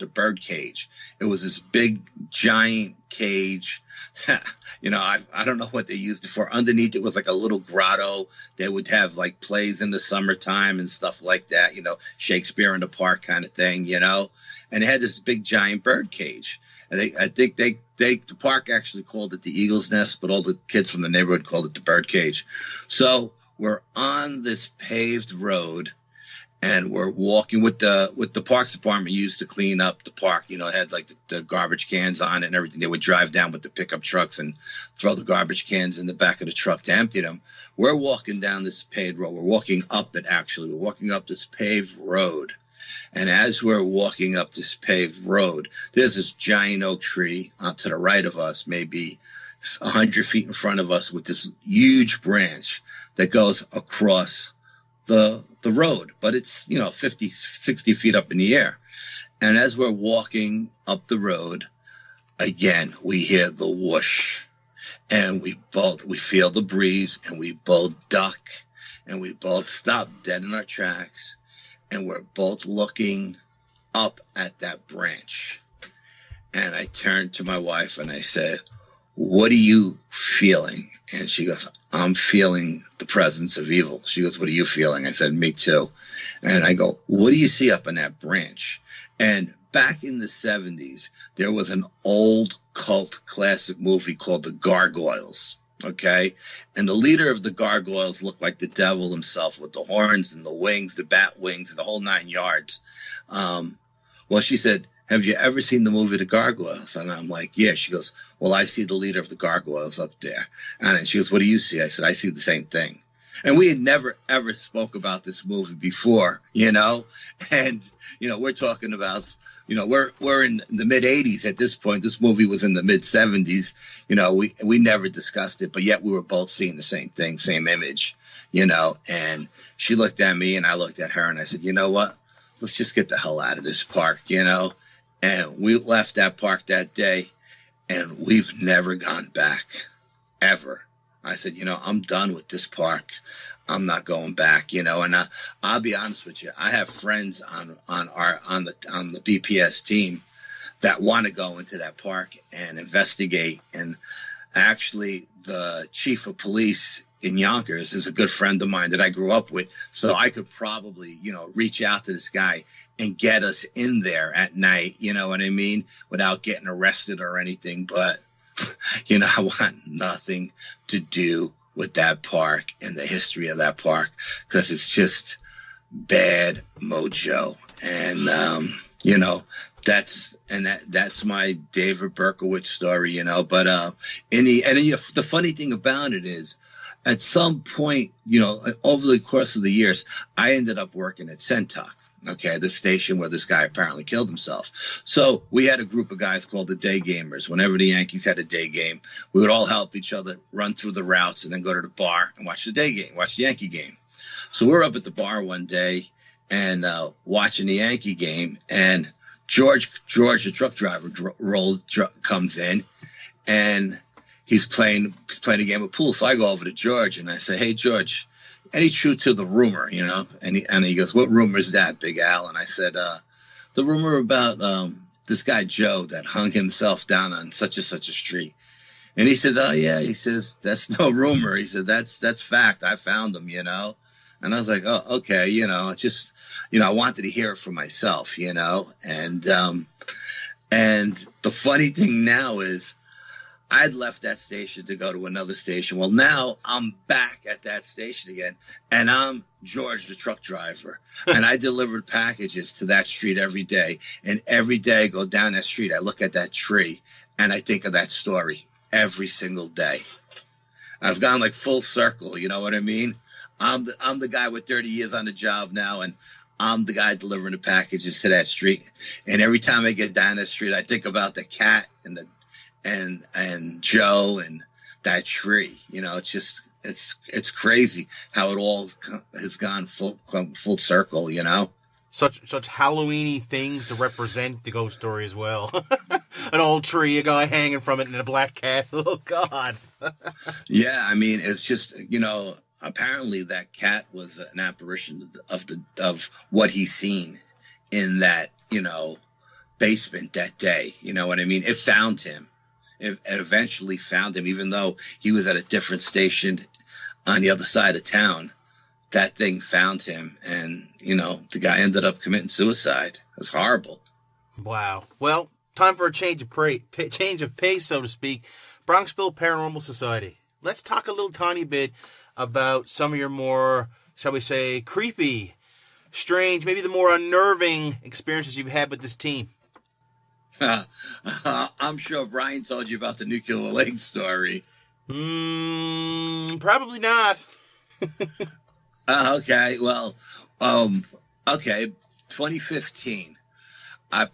bird cage. It was this big, giant cage. I don't know what they used it for. Underneath it was like a little grotto. They would have like plays in the summertime and stuff like that, Shakespeare in the Park kind of thing, And they had this big, giant bird cage. And I think the park actually called it the Eagle's Nest, but all the kids from the neighborhood called it the bird cage. So we're on this paved road, and we're walking with the Parks Department used to clean up the park. It had like the garbage cans on it and everything. They would drive down with the pickup trucks and throw the garbage cans in the back of the truck to empty them. We're walking down this paved road. We're walking up it, actually. We're walking up this paved road. And as we're walking up this paved road, there's this giant oak tree to the right of us, maybe 100 feet in front of us, with this huge branch that goes across the road, but it's 50, 60 feet up in the air. And as we're walking up the road, again we hear the whoosh, and we feel the breeze, and we both duck, and we both stop dead in our tracks, and we're both looking up at that branch. And I turned to my wife and I said, what are you feeling? And she goes, I'm feeling the presence of evil. She goes, what are you feeling? I said, me too. And I go, what do you see up in that branch? And back in the 70s, there was an old cult classic movie called The Gargoyles. Okay. And the leader of the Gargoyles looked like the devil himself, with the horns and the wings, the bat wings, and the whole 9 yards. well, she said, have you ever seen the movie The Gargoyles? And I'm like, yeah. She goes, well, I see the leader of the Gargoyles up there. And then she goes, what do you see? I said, I see the same thing. And we had never, ever spoke about this movie before, you know? And, you know, we're talking about, you know, we're in the mid 80s at this point. This movie was in the mid 70s. You know, we never discussed it, but yet we were both seeing the same thing, same image, you know? And she looked at me and I looked at her and I said, you know what? Let's just get the hell out of this park, you know? And we left that park that day, and we've never gone back, ever. I said, you know, I'm done with this park. I'm not going back, you know. And I'll be honest with you. I have friends on the BPS team that want to go into that park and investigate. And actually, the chief of police in Yonkers is a good friend of mine that I grew up with. So I could probably, you know, reach out to this guy and get us in there at night, you know what I mean, without getting arrested or anything. But, you know, I want nothing to do with that park and the history of that park, because it's just bad mojo. And, you know, that's my David Berkowitz story, you know. But the funny thing about it is, at some point, you know, over the course of the years, I ended up working at Centok, okay, the station where this guy apparently killed himself. So we had a group of guys called the Day Gamers. Whenever the Yankees had a day game, we would all help each other run through the routes and then go to the bar and watch the day game, watch the Yankee game. So we were up at the bar one day and watching the Yankee game, and George, the truck driver, comes in, and he's playing a game of pool. So I go over to George and I say, hey, George, any truth to the rumor, you know? And he goes, what rumor is that, Big Al? And I said, the rumor about this guy Joe that hung himself down on such and such a street. And he said, oh, yeah. He says, that's no rumor. He said, that's fact. I found him, you know? And I was like, oh, okay, you know, it's just, you know, I wanted to hear it for myself, you know? And the funny thing now is, I'd left that station to go to another station. Well, now I'm back at that station again, and I'm George, the truck driver, and I delivered packages to that street every day. And every day I go down that street, I look at that tree, and I think of that story every single day. I've gone like full circle, you know what I mean? I'm the guy with 30 years on the job now, and I'm the guy delivering the packages to that street. And every time I get down that street, I think about the cat and Joe and that tree. You know, it's just it's crazy how it all has gone full circle, you know. Such Halloweeny things to represent the ghost story as well. An old tree, a guy hanging from it, and a black cat. Oh God. Yeah, I mean, it's just, you know, apparently that cat was an apparition of what he's seen in that, you know, basement that day. You know what I mean? It found him. It eventually found him, even though he was at a different station on the other side of town. That thing found him, and, you know, the guy ended up committing suicide. It was horrible. Wow. Well, time for a change of pace, so to speak. Bronxville Paranormal Society. Let's talk a little tiny bit about some of your more, shall we say, creepy, strange, maybe the more unnerving experiences you've had with this team. I'm sure Brian told you about the Nuclear Lake story. Probably not. Okay, well, 2015, I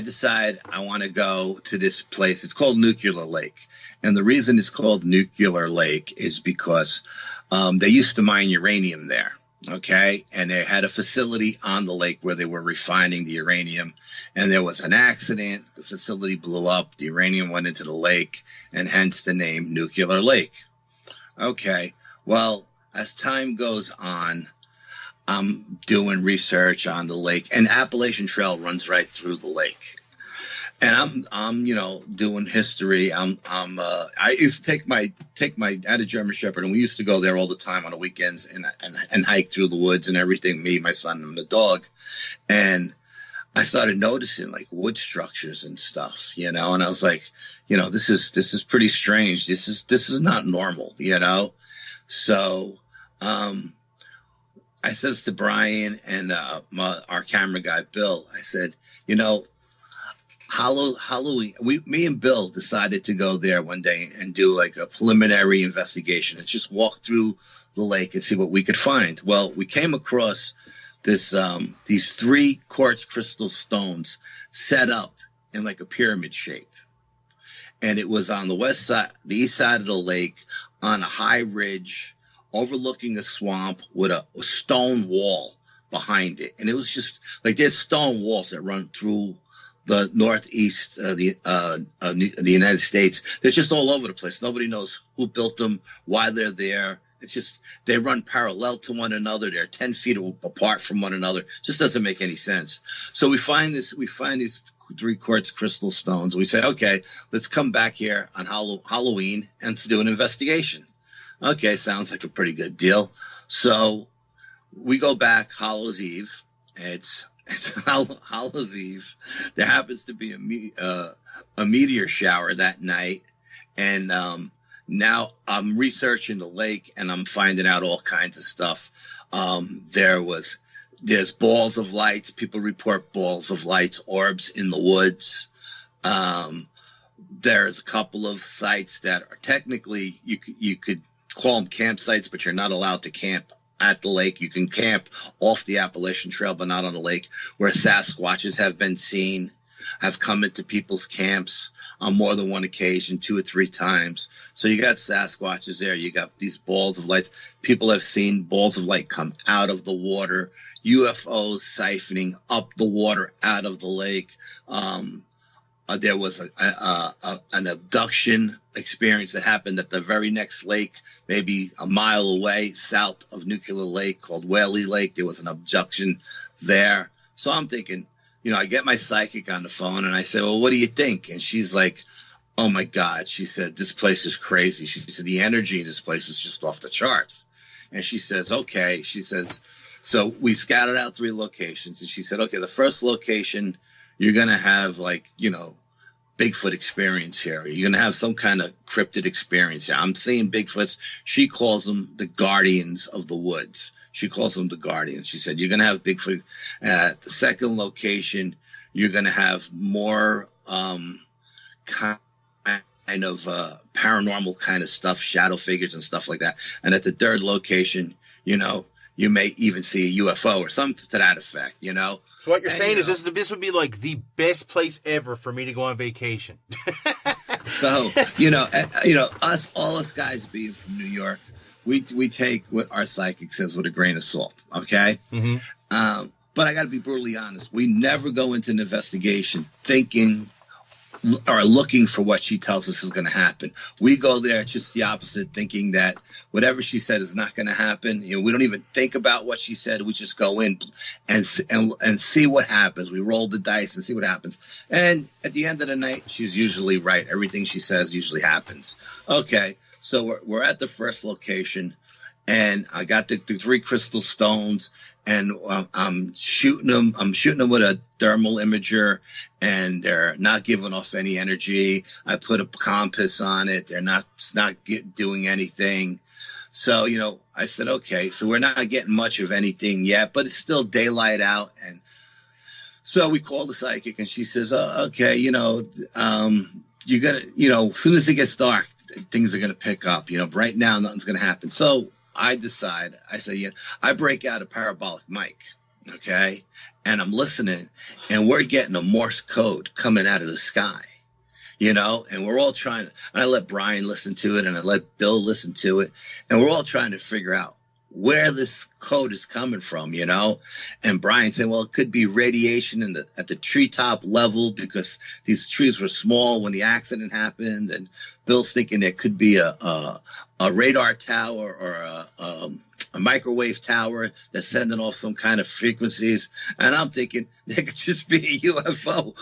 decide I want to go to this place. It's called Nuclear Lake. And the reason it's called Nuclear Lake is because they used to mine uranium there. Okay. And they had a facility on the lake where they were refining the uranium, and there was an accident. The facility blew up. The uranium went into the lake, and hence the name Nuclear Lake. Okay. Well, as time goes on, I'm doing research on the lake, and Appalachian Trail runs right through the lake. And I'm, you know, doing history. I used to take my I had a German Shepherd, and we used to go there all the time on the weekends and hike through the woods and everything. Me, my son, and the dog. And I started noticing like wood structures and stuff, you know. And I was like, you know, this is pretty strange. This is not normal, you know. So, I says to Brian and our camera guy, Bill, I said, Halloween, me and Bill decided to go there one day and do like a preliminary investigation and just walk through the lake and see what we could find. Well, we came across these 3 quartz crystal stones set up in like a pyramid shape. And it was on the east side of the lake on a high ridge overlooking a swamp with a stone wall behind it. And it was just like there's stone walls that run through the northeast of the United States. They're just all over the place. Nobody knows who built them, why they're there. It's just they run parallel to one another. They're 10 feet apart from one another. Just doesn't make any sense. So we find these 3 quartz crystal stones. We say, okay, let's come back here on Halloween and to do an investigation. Okay, sounds like a pretty good deal. So we go back Hallows Eve. It's Hallows Eve. There happens to be a meteor shower that night, and now I'm researching the lake and I'm finding out all kinds of stuff. There's balls of lights. People report balls of lights, orbs in the woods. There's a couple of sites that are technically you could call them campsites, but you're not allowed to camp at the lake. You can camp off the Appalachian Trail, but not on the lake, where Sasquatches have been seen, have come into people's camps on more than one occasion, 2 or 3 times. So you got Sasquatches there. You got these balls of lights. People have seen balls of light come out of the water, UFOs siphoning up the water out of the lake. There was an abduction experience that happened at the very next lake, maybe a mile away south of Nuclear Lake, called Whaley Lake. There was an abduction there. So I'm thinking, I get my psychic on the phone and I say, well, what do you think? And she's like, oh my God. She said, this place is crazy. She said, the energy in this place is just off the charts. And she says, okay. She says, so we scattered out 3 locations. And she said, okay, the first location, you're going to have Bigfoot experience here. You're going to have some kind of cryptid experience here. I'm seeing Bigfoots. She calls them the guardians of the woods. She calls them the guardians. She said, you're going to have Bigfoot. At the second location, you're going to have more kind of paranormal kind of stuff, shadow figures and stuff like that. And at the third location, you may even see a UFO or something to that effect, So what you're saying is this would be like the best place ever for me to go on vacation. So, all us guys being from New York, we take what our psychic says with a grain of salt, okay? Mm-hmm. But I got to be brutally honest. We never go into an investigation thinking or looking for what she tells us is going to happen. We go there just the opposite, thinking that whatever she said is not going to happen. We don't even think about what she said. We just go in and see what happens. We roll the dice and see what happens. And at the end of the night, she's usually right. Everything she says usually happens. Okay, so we're at the first location, and I got the 3 crystal stones, and I'm shooting them. I'm shooting them with a thermal imager, and they're not giving off any energy. I put a compass on it. They're not doing anything. So, I said, okay, so we're not getting much of anything yet, but it's still daylight out. And so we call the psychic, and she says, okay, you're going to, as soon as it gets dark, things are going to pick up. Right now, nothing's going to happen. So I decide, I break out a parabolic mic, okay? And I'm listening, and we're getting a Morse code coming out of the sky, and we're all trying to, and I let Brian listen to it, and I let Bill listen to it, and we're all trying to figure out where this code is coming from, and Brian said, well, it could be radiation at the treetop level because these trees were small when the accident happened, and Bill's thinking there could be a radar tower or a microwave tower that's sending off some kind of frequencies, and I'm thinking there could just be a UFO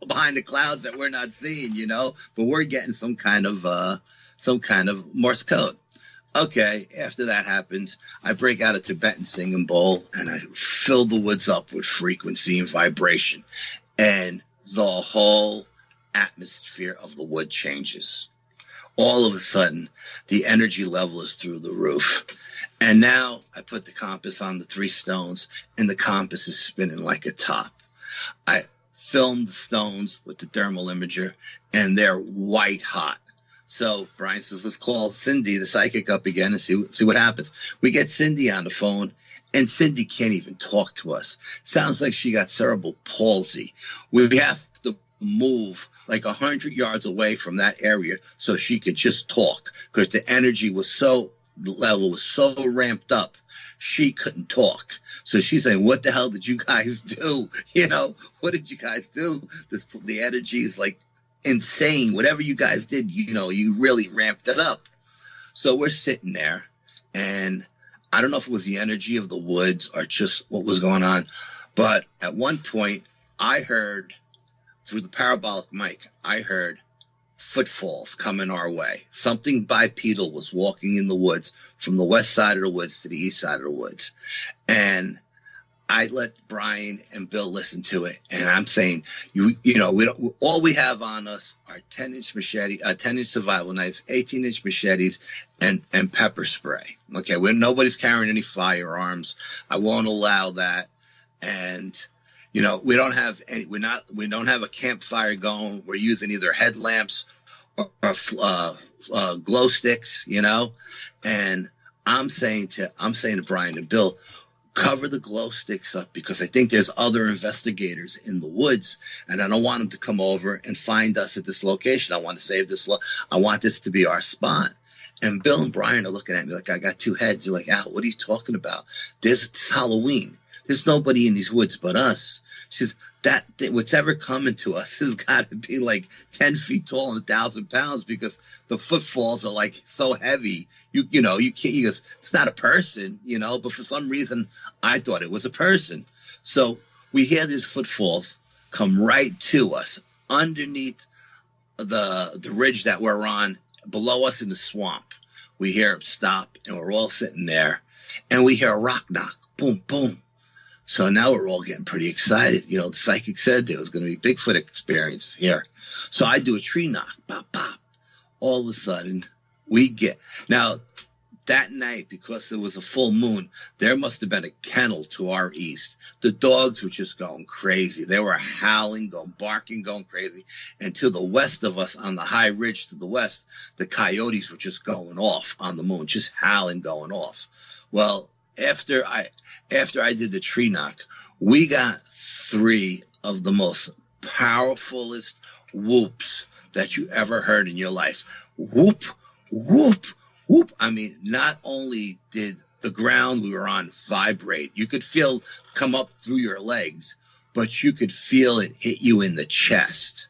behind the clouds that we're not seeing, but we're getting some kind of Morse code. Okay, after that happens, I break out a Tibetan singing bowl, and I fill the woods up with frequency and vibration, and the whole atmosphere of the wood changes. all of a sudden, the energy level is through the roof. And now I put the compass on the 3 stones, and the compass is spinning like a top. I filmed the stones with the thermal imager, and they're white hot. So Brian says, let's call Cindy, the psychic, up again and see what happens. We get Cindy on the phone, and Cindy can't even talk to us. Sounds like she got cerebral palsy. We have to move like 100 yards away from that area so she could just talk, because the energy was the level was so ramped up, she couldn't talk. So she's saying, what the hell did you guys do? What did you guys do? The energy is like insane. Whatever you guys did, you really ramped it up. So we're sitting there, and I don't know if it was the energy of the woods or just what was going on, but at one point I heard, through the parabolic mic, I heard footfalls coming our way. Something bipedal was walking in the woods from the west side of the woods to the east side of the woods. And I let Brian and Bill listen to it, and I'm saying, all we have on us are 10-inch machete, 10-inch survival knives, 18-inch machetes, and pepper spray. Okay, nobody's carrying any firearms. I won't allow that. And we don't have any. We don't have a campfire going. We're using either headlamps or glow sticks. And I'm saying to Brian and Bill, cover the glow sticks up, because I think there's other investigators in the woods, and I don't want them to come over and find us at this location. I want to save this. I want this to be our spot. And Bill and Brian are looking at me like I got 2 heads. They're like, Al, what are you talking about? It's Halloween. There's nobody in these woods but us. She says, what's ever coming to us has got to be like 10 feet tall and 1,000 pounds, because the footfalls are like so heavy. You can't. He goes, it's not a person, but for some reason I thought it was a person. So we hear these footfalls come right to us underneath the ridge that we're on, below us in the swamp. We hear it stop, and we're all sitting there, and we hear a rock knock, boom, boom. So now we're all getting pretty excited. The psychic said there was going to be Bigfoot experience here. So I do a tree knock, pop, pop. All of a sudden, now that night, because it was a full moon, there must have been a kennel to our east. The dogs were just going crazy. They were howling, barking, going crazy. And to the west of us, on the high ridge to the west, the coyotes were just going off on the moon, just howling, going off. Well, after I did the tree knock, we got 3 of the most powerfulest whoops that you ever heard in your life. Whoop, whoop, whoop. I mean, not only did the ground we were on vibrate, you could feel come up through your legs, but you could feel it hit you in the chest.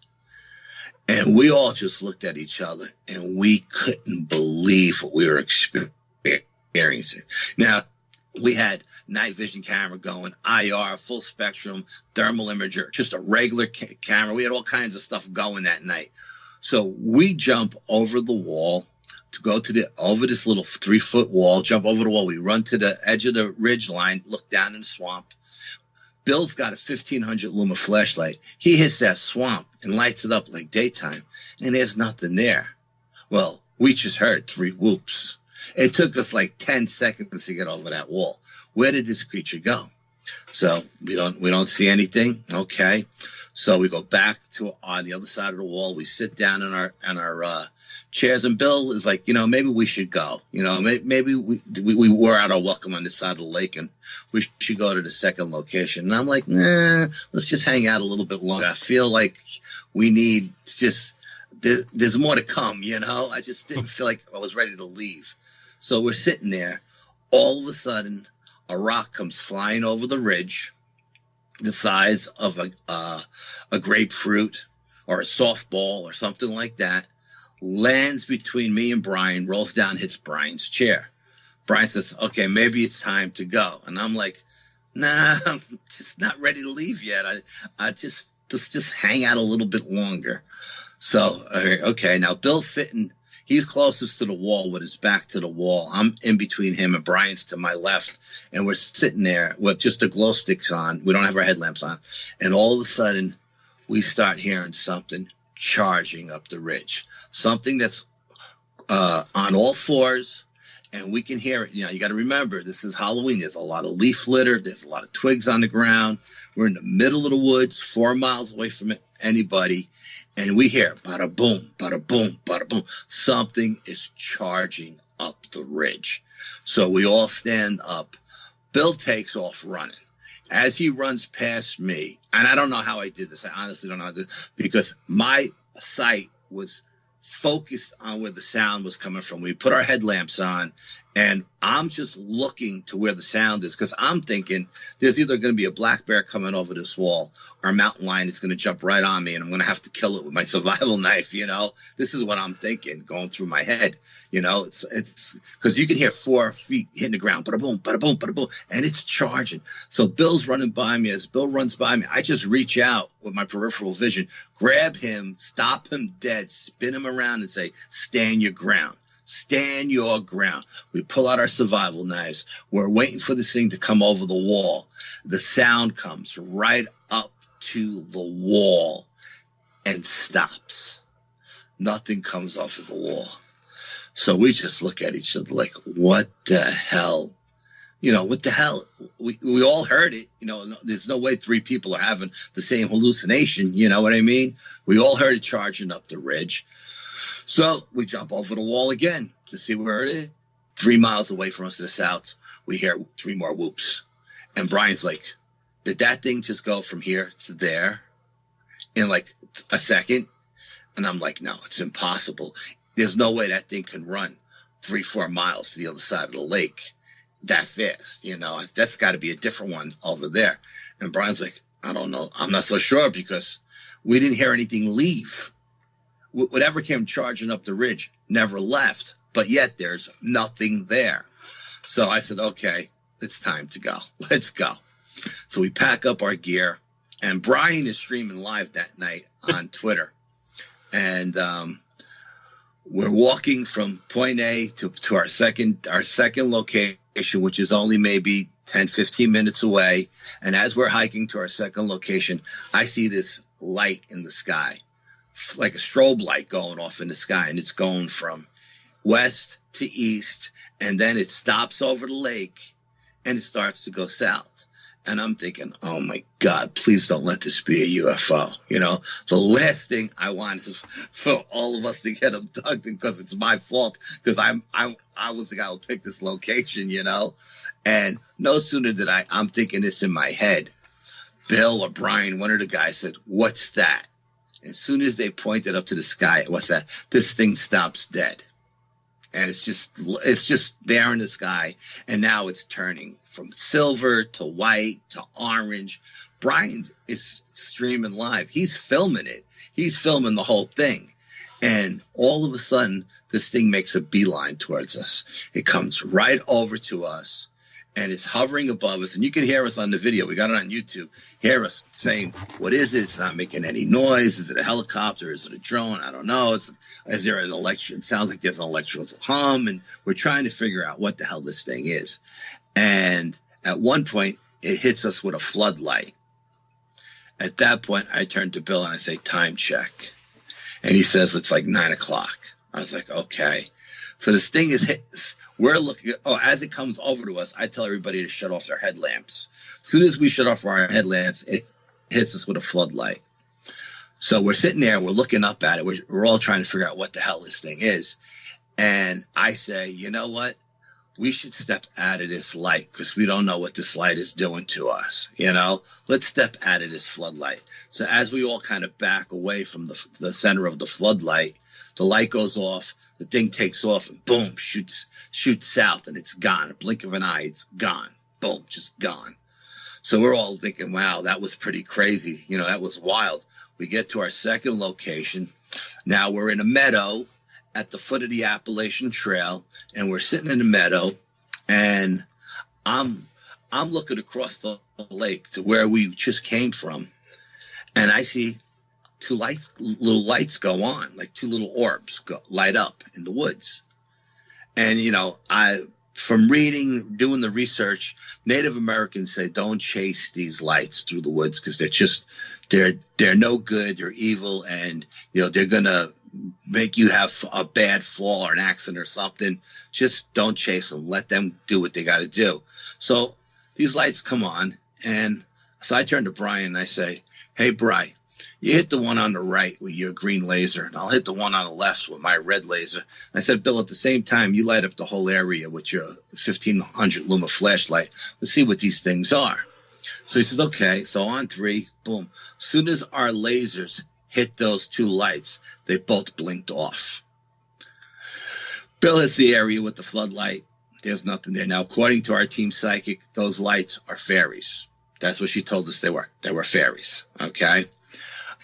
And we all just looked at each other, and we couldn't believe what we were experiencing. Now, we had night vision camera going, IR, full spectrum, thermal imager, just a regular camera. We had all kinds of stuff going that night. So we jump over the wall to go over this little 3-foot wall, jump over the wall. We run to the edge of the ridge line, look down in the swamp. Bill's got a 1500 luma flashlight. He hits that swamp and lights it up like daytime, and there's nothing there. Well, we just heard 3 whoops. It took us like 10 seconds to get over that wall. Where did this creature go? So we don't see anything. Okay. So we go back to on the other side of the wall. We sit down in our chairs, and Bill is like, maybe we should go. Maybe we were out our welcome on this side of the lake, and we should go to the second location. And I'm like, nah, let's just hang out a little bit longer. I feel like we need there's more to come. I just didn't feel like I was ready to leave. So we're sitting there. All of a sudden, a rock comes flying over the ridge, the size of a grapefruit or a softball or something like that, lands between me and Brian, rolls down, hits Brian's chair. Brian says, okay, maybe it's time to go. And I'm like, nah, I'm just not ready to leave yet. Let's just hang out a little bit longer. So, okay, now Bill's sitting. He's closest to the wall with his back to the wall. I'm in between him, and Brian's to my left. And we're sitting there with just the glow sticks on. We don't have our headlamps on. And all of a sudden, we start hearing something charging up the ridge. Something that's on all fours, and we can hear it. You know, you got to remember, this is Halloween. There's a lot of leaf litter. There's a lot of twigs on the ground. We're in the middle of the woods, 4 miles away from anybody, and we hear bada boom, bada boom, bada boom. Something is charging up the ridge. So we all stand up. Bill takes off running. As he runs past me, and I don't know how I did this. I honestly don't know how to do this, because my sight was focused on where the sound was coming from. We put our headlamps on, and I'm just looking to where the sound is, because I'm thinking there's either going to be a black bear coming over this wall or a mountain lion is going to jump right on me, and I'm going to have to kill it with my survival knife. You know, this is what I'm thinking going through my head. You know, it's because you can hear 4 feet hitting the ground, bada boom, bada boom, bada boom, and it's charging. So Bill's running by me. As Bill runs by me, I just reach out with my peripheral vision, grab him, stop him dead, spin him around, and say, "Stand your ground. Stand your ground." We pull out our survival knives. We're waiting for this thing to come over the wall. The sound comes right up to the wall and stops. Nothing comes off of the wall. So we just look at each other like, what the hell? You know, what the hell? We all heard it. You know, there's no way 3 people are having the same hallucination. You know what I mean? We all heard it charging up the ridge. So we jump over the wall again to see where it is. 3 miles away from us to the south, we hear 3 more whoops. And Brian's like, did that thing just go from here to there in like a second? And I'm like, no, it's impossible. There's no way that thing can run 3-4 miles to the other side of the lake that fast. You know, that's got to be a different one over there. And Brian's like, I don't know. I'm not so sure, because we didn't hear anything leave. Whatever came charging up the ridge never left, but yet there's nothing there. So I said, okay, it's time to go. Let's go. So we pack up our gear, and Brian is streaming live that night on Twitter. And we're walking from point A to our second location, which is only maybe 10, 15 minutes away. And as we're hiking to our second location, I see this light in the sky, like a strobe light going off in the sky. And it's going from west to east. And then it stops over the lake and it starts to go south. And I'm thinking, oh my God, please don't let this be a UFO. You know, the last thing I want is for all of us to get abducted because it's my fault, because I was the guy who picked this location, you know. And no sooner did I'm thinking this in my head, Bill or Brian, one of the guys said, "What's that?" As soon as they pointed up to the sky, what's that? This thing stops dead. And it's just there in the sky. And now it's turning from silver to white to orange. Brian is streaming live. He's filming it. He's filming the whole thing. And all of a sudden, this thing makes a beeline towards us. It comes right over to us, and it's hovering above us. And you can hear us on the video. We got it on YouTube. Hear us saying, what is it? It's not making any noise. Is it a helicopter? Is it a drone? I don't know. Is there an electric? It sounds like there's an electrical hum. And we're trying to figure out what the hell this thing is. And at one point, it hits us with a floodlight. At that point, I turn to Bill and I say, time check. And he says, it's like 9 o'clock. I was like, okay. So this thing is hit. We're looking, as it comes over to us, I tell everybody to shut off their headlamps. As soon as we shut off our headlamps, it hits us with a floodlight. So we're sitting there, we're looking up at it. We're all trying to figure out what the hell this thing is. And I say, you know what? We should step out of this light because we don't know what this light is doing to us. You know, let's step out of this floodlight. So as we all kind of back away from the center of the floodlight, the light goes off, the thing takes off, and boom, shoots south, and it's gone. A blink of an eye, it's gone. Boom, just gone. So we're all thinking, wow, that was pretty crazy. You know, that was wild. We get to our second location. Now we're in a meadow at the foot of the Appalachian Trail, and we're sitting in the meadow, and I'm looking across the lake to where we just came from, and I see two little lights go on, like two little orbs light up in the woods. And, you know, from reading, doing the research, Native Americans say don't chase these lights through the woods because they're no good, they're evil, and, you know, they're going to make you have a bad fall or an accident or something, just don't chase them. Let them do what they got to do. So these lights come on, and so I turn to Brian and I say, hey, Brian, you hit the one on the right with your green laser, and I'll hit the one on the left with my red laser. I said, Bill, at the same time, you light up the whole area with your 1500 luma flashlight. Let's see what these things are. So he says, okay. So on 3, boom. As soon as our lasers hit those 2 lights, they both blinked off. Bill hits the area with the floodlight. There's nothing there. Now, according to our team psychic, those lights are fairies. That's what she told us they were. They were fairies, okay?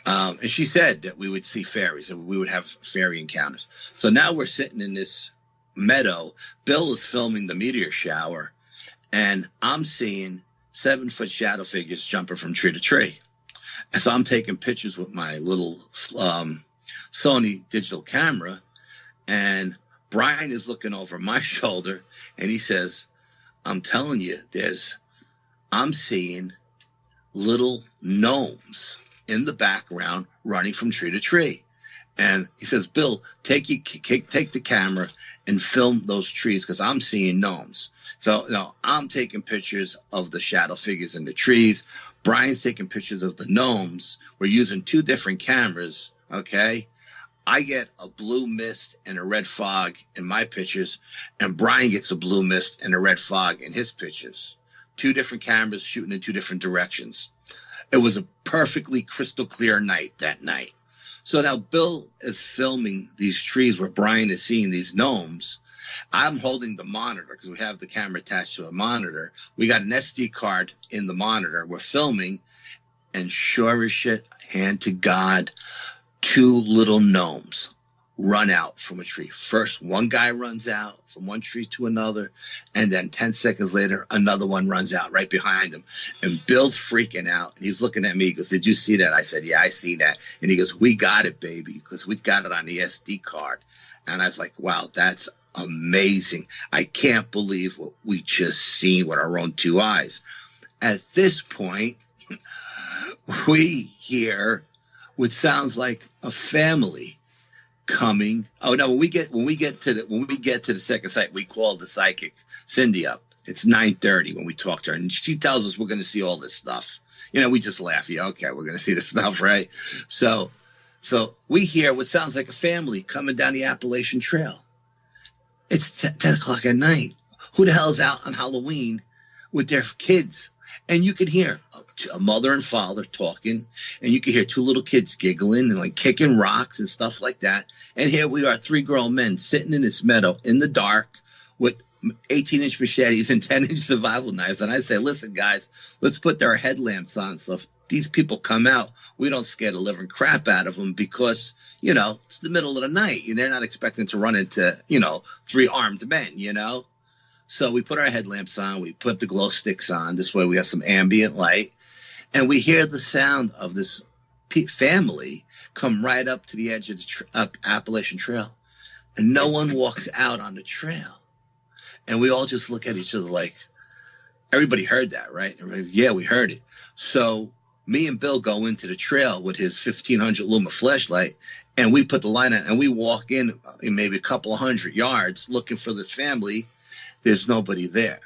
And she said that we would see fairies and we would have fairy encounters. So now we're sitting in this meadow. Bill is filming the meteor shower, and I'm seeing 7-foot shadow figures jumping from tree to tree. And so I'm taking pictures with my little Sony digital camera, and Brian is looking over my shoulder, and he says, I'm telling you, I'm seeing little gnomes in the background running from tree to tree. And he says, Bill, take the camera and film those trees because I'm seeing gnomes. So, I'm taking pictures of the shadow figures in the trees. Brian's taking pictures of the gnomes. We're using 2 different cameras, okay? I get a blue mist and a red fog in my pictures, and Brian gets a blue mist and a red fog in his pictures. 2 different cameras shooting in 2 different directions. It was a perfectly crystal clear night that night. So now Bill is filming these trees where Brian is seeing these gnomes. I'm holding the monitor because we have the camera attached to a monitor. We got an SD card in the monitor. We're filming, and sure as shit, hand to God, 2 little gnomes run out from a tree. First, one guy runs out from one tree to another, and then 10 seconds later, another one runs out right behind him. And Bill's freaking out. And he's looking at me. He goes, did you see that? I said, yeah, I see that. And he goes, we got it, baby, because we got it on the SD card. And I was like, wow, that's amazing. I can't believe what we just seen with our own 2 eyes. At this point, we hear what sounds like a family coming. Oh no! When we get to the second site, we call the psychic Cindy up. It's 9:30 when we talk to her, and she tells us we're going to see all this stuff. We just laugh. Yeah, okay, we're going to see this stuff, right? So we hear what sounds like a family coming down the Appalachian Trail. It's 10 o'clock at night. Who the hell is out on Halloween with their kids? And you could hear a mother and father talking, and you could hear 2 little kids giggling and like kicking rocks and stuff like that. And here we are, 3 grown men sitting in this meadow in the dark with 18-inch machetes and 10-inch survival knives. And I say, listen, guys, let's put our headlamps on. So if these people come out, we don't scare the living crap out of them because, it's the middle of the night and they're not expecting to run into, 3 armed men, So we put our headlamps on, we put the glow sticks on. This way we have some ambient light. And we hear the sound of this family come right up to the edge of the Appalachian Trail. And no one walks out on the trail. And we all just look at each other like, everybody heard that, right? Yeah, we heard it. So me and Bill go into the trail with his 1500 luma flashlight, and we put the light on, and we walk in maybe a couple of 100 yards looking for this family. There's nobody there.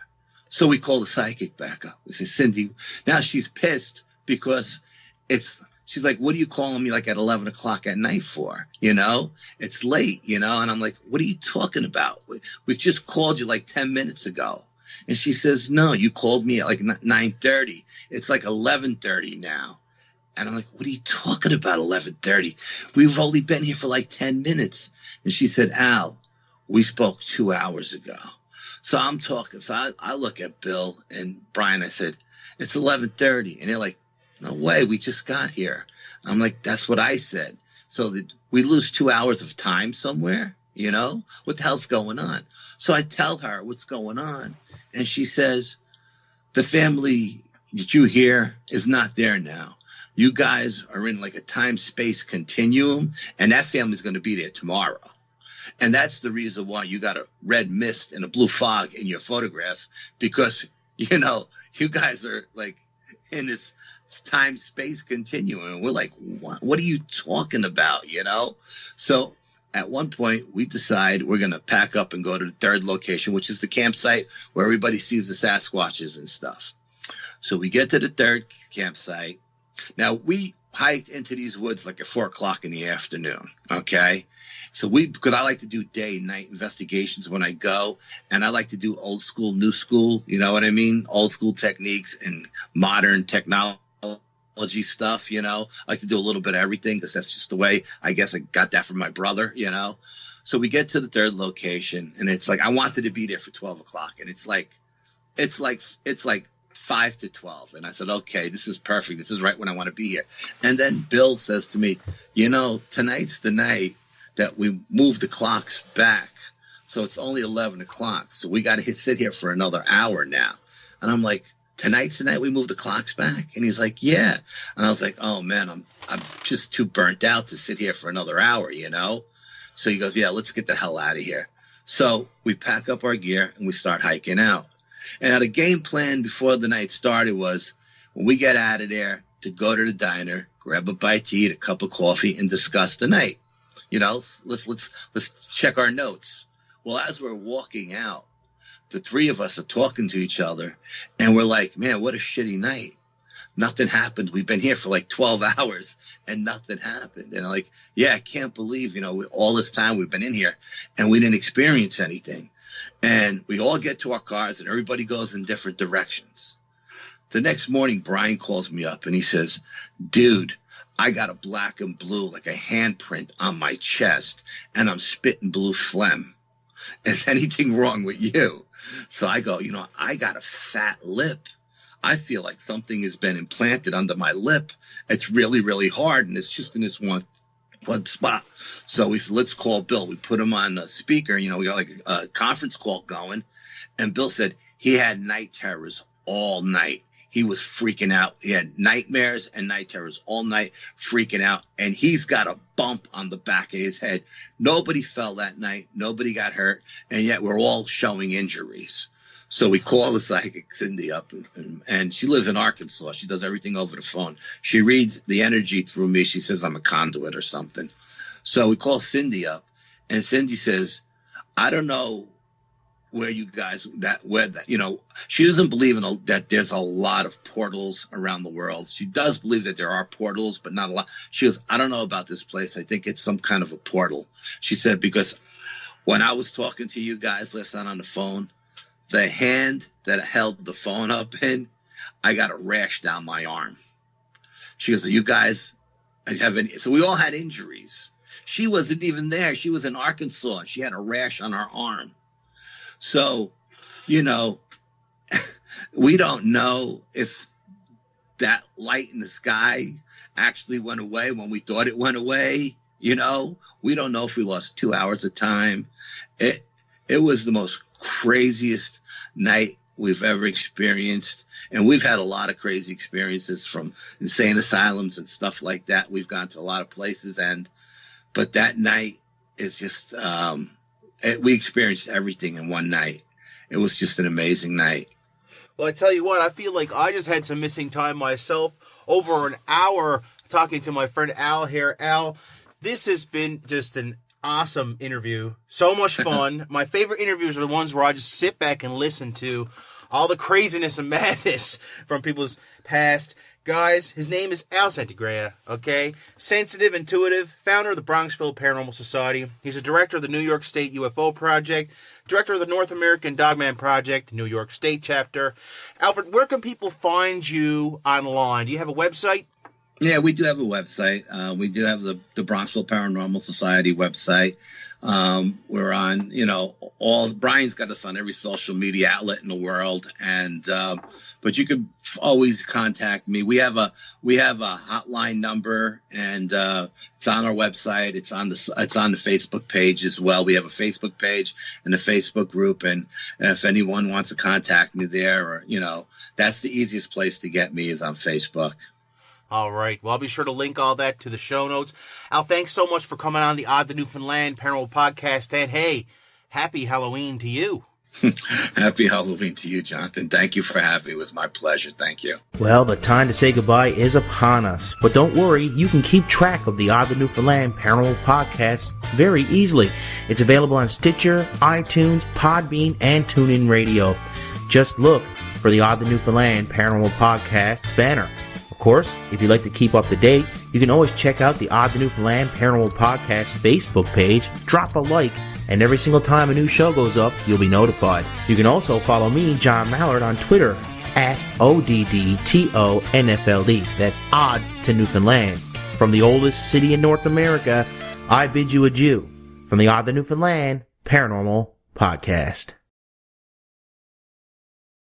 So we call the psychic back up. We say, Cindy, now she's pissed because she's like, what are you calling me like at 11 o'clock at night for? It's late, and I'm like, what are you talking about? We just called you like 10 minutes ago. And she says, no, you called me at like 9:30. It's like 11:30 now. And I'm like, what are you talking about, 11:30? We've only been here for like 10 minutes. And she said, Al, we spoke 2 hours ago. So I'm talking. So I look at Bill and Brian. I said, it's 11:30. And they're like, no way. We just got here. I'm like, that's what I said. So we lose 2 hours of time somewhere, What the hell's going on? So I tell her what's going on. And she says, the family that you hear is not there now. You guys are in like a time-space continuum, and that family's going to be there tomorrow. And that's the reason why you got a red mist and a blue fog in your photographs, because, you guys are like in this time-space continuum. And we're like, what are you talking about, So at one point, we decide we're going to pack up and go to the third location, which is the campsite where everybody sees the Sasquatches and stuff. So we get to the third campsite. Now, we hiked into these woods like at 4 o'clock in the afternoon, okay? So because I like to do day and night investigations when I go, and I like to do old school, new school, you know what I mean? Old school techniques and modern technology stuff, I like to do a little bit of everything because that's just the way, I guess I got that from my brother, So we get to the third location, and it's like, I wanted to be there for 12 o'clock, and it's like 5 to 12. And I said, okay, this is perfect. This is right when I want to be here. And then Bill says to me, tonight's the night that we move the clocks back. So it's only 11 o'clock. So we got to sit here for another hour now. And I'm like, tonight's the night we move the clocks back? And he's like, yeah. And I was like, oh man, I'm just too burnt out to sit here for another hour, So he goes, yeah, let's get the hell out of here. So we pack up our gear and we start hiking out. And now the game plan before the night started was when we get out of there to go to the diner, grab a bite to eat, a cup of coffee, and discuss the night. Let's check our notes. Well, as we're walking out, the three of us are talking to each other, and we're like, man, what a shitty night. Nothing happened. We've been here for like 12 hours, and nothing happened. And I'm like, yeah, I can't believe, all this time we've been in here, and we didn't experience anything. And we all get to our cars, and everybody goes in different directions. The next morning, Brian calls me up, and he says, dude, I got a black and blue, like a handprint on my chest, and I'm spitting blue phlegm. Is anything wrong with you? So I go, I got a fat lip. I feel like something has been implanted under my lip. It's really, really hard, and it's just in this one spot. So we said, let's call Bill. We put him on the speaker. We got like a conference call going. And Bill said he had night terrors all night. He was freaking out. He had nightmares and night terrors all night, freaking out. And he's got a bump on the back of his head. Nobody fell that night. Nobody got hurt. And yet we're all showing injuries. So we call the psychic Cindy up, and she lives in Arkansas. She does everything over the phone. She reads the energy through me. She says I'm a conduit or something. So we call Cindy up, and Cindy says, I don't know where you guys, she doesn't believe that there's a lot of portals around the world. She does believe that there are portals, but not a lot. She goes, I don't know about this place. I think it's some kind of a portal. She said, because when I was talking to you guys last night on the phone, the hand that held the phone up in, I got a rash down my arm. She goes, you guys have any? So we all had injuries. She wasn't even there. She was in Arkansas. She had a rash on her arm. So, we don't know if that light in the sky actually went away when we thought it went away. We don't know if we lost 2 hours of time. It was the most craziest night we've ever experienced. And we've had a lot of crazy experiences from insane asylums and stuff like that. We've gone to a lot of places, but that night is just, we experienced everything in one night. It was just an amazing night. Well, I tell you what, I feel like I just had some missing time myself. Over an hour talking to my friend Al here. Al, this has been just an awesome interview. So much fun. My favorite interviews are the ones where I just sit back and listen to all the craziness and madness from people's past. Guys, his name is Al Santariga, okay? Sensitive, intuitive, founder of the Bronxville Paranormal Society. He's a director of the New York State UFO Project, director of the North American Dogman Project, New York State chapter. Alfred, where can people find you online? Do you have a website? Yeah, we do have a website. We do have the Bronxville Paranormal Society website. We're on, Brian's got us on every social media outlet in the world. And, but you can always contact me. We have a hotline number, and, it's on our website. It's on the Facebook page as well. We have a Facebook page and a Facebook group. And if anyone wants to contact me there, or, that's the easiest place to get me is on Facebook. All right. Well, I'll be sure to link all that to the show notes. Al, thanks so much for coming on the Odd the Newfoundland Paranormal Podcast. And hey, happy Halloween to you. Happy Halloween to you, Jonathan. Thank you for having me. It was my pleasure. Thank you. Well, the time to say goodbye is upon us. But don't worry, you can keep track of the Odd the Newfoundland Paranormal Podcast very easily. It's available on Stitcher, iTunes, Podbean, and TuneIn Radio. Just look for the Odd the Newfoundland Paranormal Podcast banner. Of course, if you'd like to keep up to date, you can always check out the Odd the Newfoundland Paranormal Podcast Facebook page, drop a like, and every single time a new show goes up, you'll be notified. You can also follow me, John Mallard, on Twitter at ODDTONFLD. That's Odd to Newfoundland. From the oldest city in North America, I bid you adieu from the Odd to Newfoundland Paranormal Podcast.